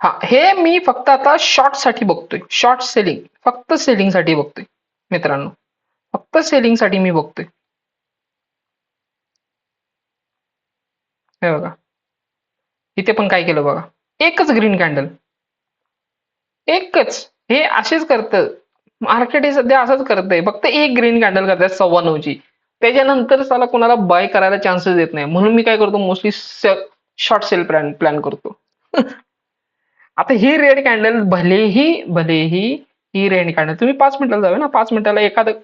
हा, हे मी फक्त आता शॉर्ट साठी बघतोय, शॉर्ट सेलिंग, फक्त सेलिंग साठी बघतोय मित्रांनो, फक्त सेलिंग साठी मी बघतोय. हे बघा, इथे पण काय केलं बघा, एकच ग्रीन कॅन्डल, एकच. हे असेच करतं मार्केट, हे सध्या असंच करतंय, फक्त एक ग्रीन कॅन्डल करतात 9:15ची. त्याच्यानंतर त्याला कोणाला बाय करायला चान्सेस देत नाही, म्हणून मी काय करतो, मोस्टली शॉर्ट सेल प्लॅन करतो. आता ही रेड कॅन्डल भलेही ही रेड कॅन्डल, तुम्ही 5 मिनिटाला जावे ना, 5 मिनिटाला एखादं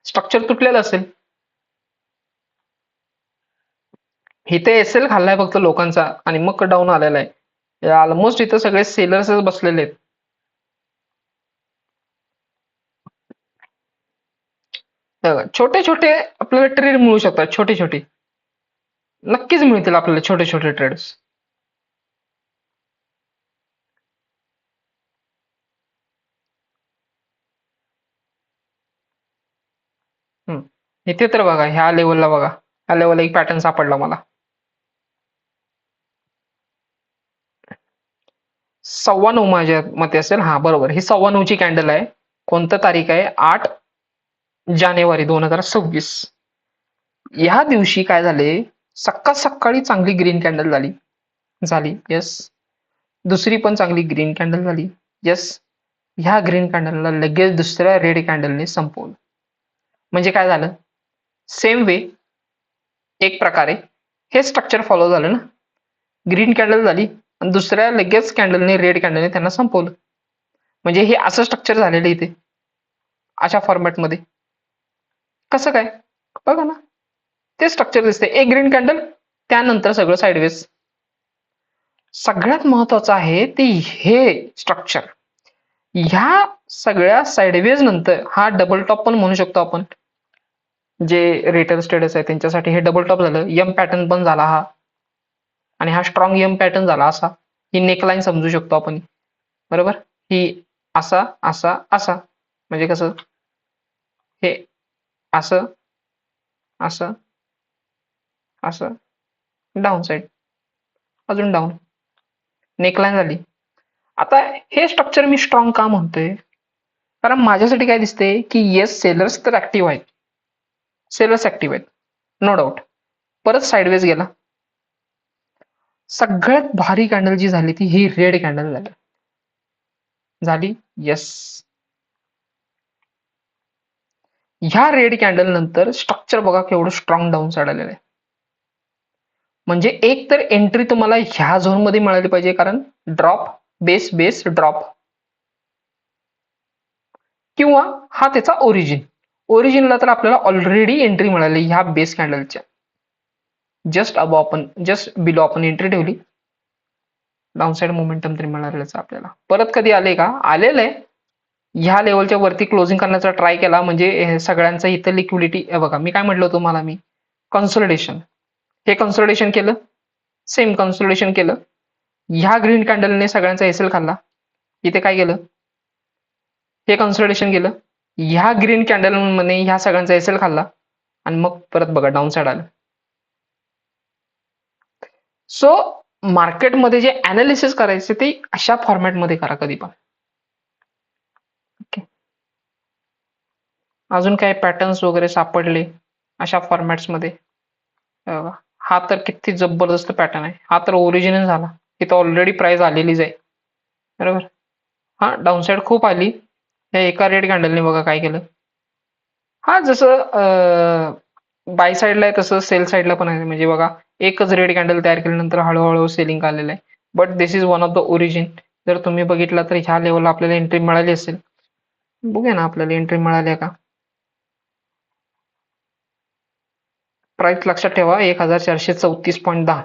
स्ट्रक्चर तुटलेलं असेल. इथे एसएल खाल्लाय फक्त लोकांचा आणि मग डाऊन आलेला आहे. ऑलमोस्ट इथं सगळे सेलर्सच बसलेले आहेत. छोटे छोटे आपल्याला ट्रेड मिळू शकतात, छोटे छोटे नक्कीच मिळतील आपल्याला छोटे छोटे ट्रेड्स. इथे तर बघा, ह्या लेवलला बघा, ह्या लेवलला एक पॅटर्न सापडला मला. 9:15 माझ्या मते असेल, हा बरोबर, ही 9:15ची कॅन्डल आहे. कोणतं तारीख आहे, 8 जानेवारी 2026. ह्या दिवशी काय झाले, सकाळ सकाळी चांगली ग्रीन कॅन्डल झाली, येस. दुसरी पण चांगली ग्रीन कॅन्डल झाली, येस. ह्या ग्रीन कॅन्डलला लगेच दुसऱ्या रेड कॅन्डलने संपवलं. म्हणजे काय झालं, सेम वे एक प्रकारे हे स्ट्रक्चर फॉलो झालं ना. ग्रीन कॅन्डल झाली आणि दुसऱ्या लगेच कॅन्डलने, रेड कॅन्डलने त्यांना संपवलं. म्हणजे हे असं स्ट्रक्चर झालेलं इथे अशा फॉर्मॅटमध्ये. कसं काय बघा ना, ते स्ट्रक्चर दिसते, एक ग्रीन कॅन्डल, त्यानंतर सगळं साईडवेज. सगळ्यात महत्वाचं आहे ते हे स्ट्रक्चर. ह्या सगळ्या साईडवेज नंतर हा डबल टॉप पण म्हणू शकतो आपण. जे रिटेल ट्रेडर्स आहे त्यांच्यासाठी हे डबल टॉप झालं, एम पॅटर्न पण झाला हा, आणि हा स्ट्रॉंग एम पॅटर्न झाला असा. ही नेकलाईन समजू शकतो आपण, बरोबर. ही असा असा असा, म्हणजे कसं, हे असं असं असं, डाऊन साईड, अजून डाऊन, नेकलाईन झाली. आता हे स्ट्रक्चर मी स्ट्रॉंग का म्हणतोय, कारण माझ्यासाठी काय दिसतंय की येस, सेलर्स तर ऍक्टिव्ह आहेत, सेलर्स ऍक्टिव्ह आहेत, नो डाऊट. परत साईडवेज गेला. सगळ्यात भारी कॅन्डल जी झाली ती ही रेड कॅन्डल झाली, येस. ह्या रेड कॅन्डल नंतर स्ट्रक्चर बघा केवढं स्ट्रॉंग डाऊन साईड आलेलं आहे. म्हणजे एक तर एंट्री तुम्हाला ह्या झोन मध्ये मिळाली पाहिजे, कारण ड्रॉप, बेस बेस ड्रॉप, किंवा हा त्याचा ओरिजिनला तर आपल्याला ऑलरेडी एंट्री मिळाली ह्या बेस कॅन्डलच्या जस्ट बिलो आपण एंट्री ठेवली. डाऊनसाइड मोमेंटम तरी मिळालेच आपल्याला. परत कधी आले का, आलेलं आहे. ह्या लेवलच्या वरती क्लोजिंग करण्याचा ट्राय केला, म्हणजे सगळ्यांचं इथं लिक्विडिटी बघा, मी काय म्हटलं तुम्हाला, मी कन्सोलिडेशन, हे कन्सोलिडेशन केलं, सेम कन्सोलिडेशन केलं. ह्या ग्रीन कॅन्डलने सगळ्यांचा एसएल खाल्ला. इथे काय केलं, हे कन्सोलिडेशन केलं, ह्या ग्रीन कॅन्डलमध्ये ह्या सगळ्यांचा एसएल खाल्ला, आणि मग परत बघा डाऊन साइड आलं. सो मार्केटमध्ये जे अनालिसिस करायचे ते अशा फॉर्मॅटमध्ये करा कधी पण. ओके, अजून काय पॅटर्न्स वगैरे सापडले अशा फॉर्मॅट्समध्ये, हा तर किती जबरदस्त पॅटर्न आहे, हा तर ओरिजिनल झाला, इथं ऑलरेडी प्राइस आलेलीच आहे, बरोबर. हा डाऊनसाइड खूप आली, या एका रेड कॅन्डलने बघा काय केलं. हा जसं बाय साईडला आहे तसं सेल साईडला पण आहे, म्हणजे बघा एकच रेड कॅन्डल तयार केल्यानंतर हळूहळू सेलिंग आलेलं आहे. But this is one of the origin. जर तुम्ही बघितला तर ह्या लेवलला आपल्याला एंट्री मिळाली असेल, बघूया ना आपल्याला एंट्री मिळाली का. प्राइस लक्षात ठेवा, 1434.10,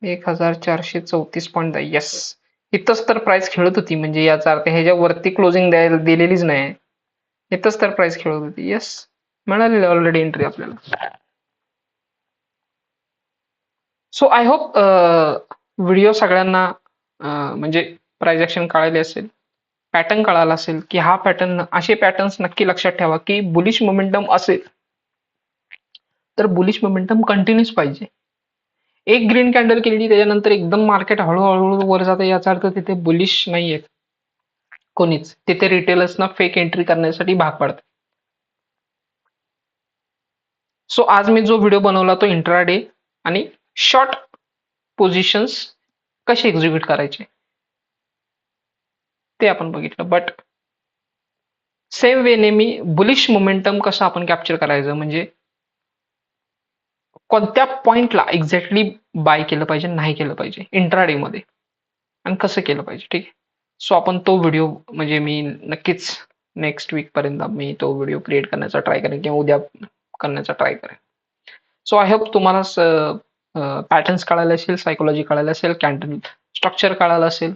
1434.10, येस. इथंच तर प्राइस खेळत होती, म्हणजे याचा अर्थ ह्याच्या वरती क्लोजिंग द्यायला दिलेलीच नाही. इथंच तर प्राइस खेळत होती. येस, मिळालेली ऑलरेडी एंट्री आपल्याला. सो आय होप व्हिडिओ सगळ्यांना म्हणजे प्राइस ऍक्शन कळाली असेल, पॅटर्न कळाला असेल की हा पॅटर्न, असे पॅटर्न्स नक्की लक्षात ठेवा की बुलिश मोमेंटम असेल तर बुलिश मोमेंटम कंटिन्यूच पाहिजे. एक ग्रीन कॅन्डल केली त्याच्यानंतर एकदम मार्केट हळूहळू वर जातं, याचा अर्थ तिथे बुलिश नाहीये कोणीच. तिथे रिटेलर्सना फेक एंट्री करण्यासाठी भाग पडतं. सो आज मी जो व्हिडिओ बनवला तो इंट्राडे आणि शॉर्ट पोझिशन्स कसे एक्झिक्यूट करायचे ते आपण बघितलं. बट सेम वेने मी बुलिश मोमेंटम कसं आपण कॅप्चर करायचं, म्हणजे कोणत्या पॉइंटला एक्झॅक्टली बाय केलं पाहिजे, नाही केलं पाहिजे इंट्राडे मध्ये, आणि कसं केलं पाहिजे. ठीक आहे. सो आपण तो व्हिडिओ, म्हणजे मी नक्कीच नेक्स्ट वीक पर्यंत मी तो व्हिडिओ क्रिएट करण्याचा ट्राय करेन किंवा उद्या करण्याचा ट्राय करेन. सो आय होप तुम्हाला पॅटर्न्स कळाले असेल, सायकोलॉजी कळाली असेल, कॅन्डल स्ट्रक्चर कळालं असेल.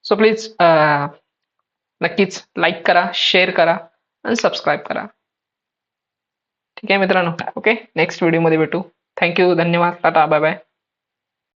सो प्लीज नक्कीच लाईक करा, शेअर करा आणि सबस्क्राईब करा. ठीक आहे मित्रांनो. ओके, नेक्स्ट व्हिडिओमध्ये भेटू. थँक्यू, धन्यवाद, टाटा, बाय बाय.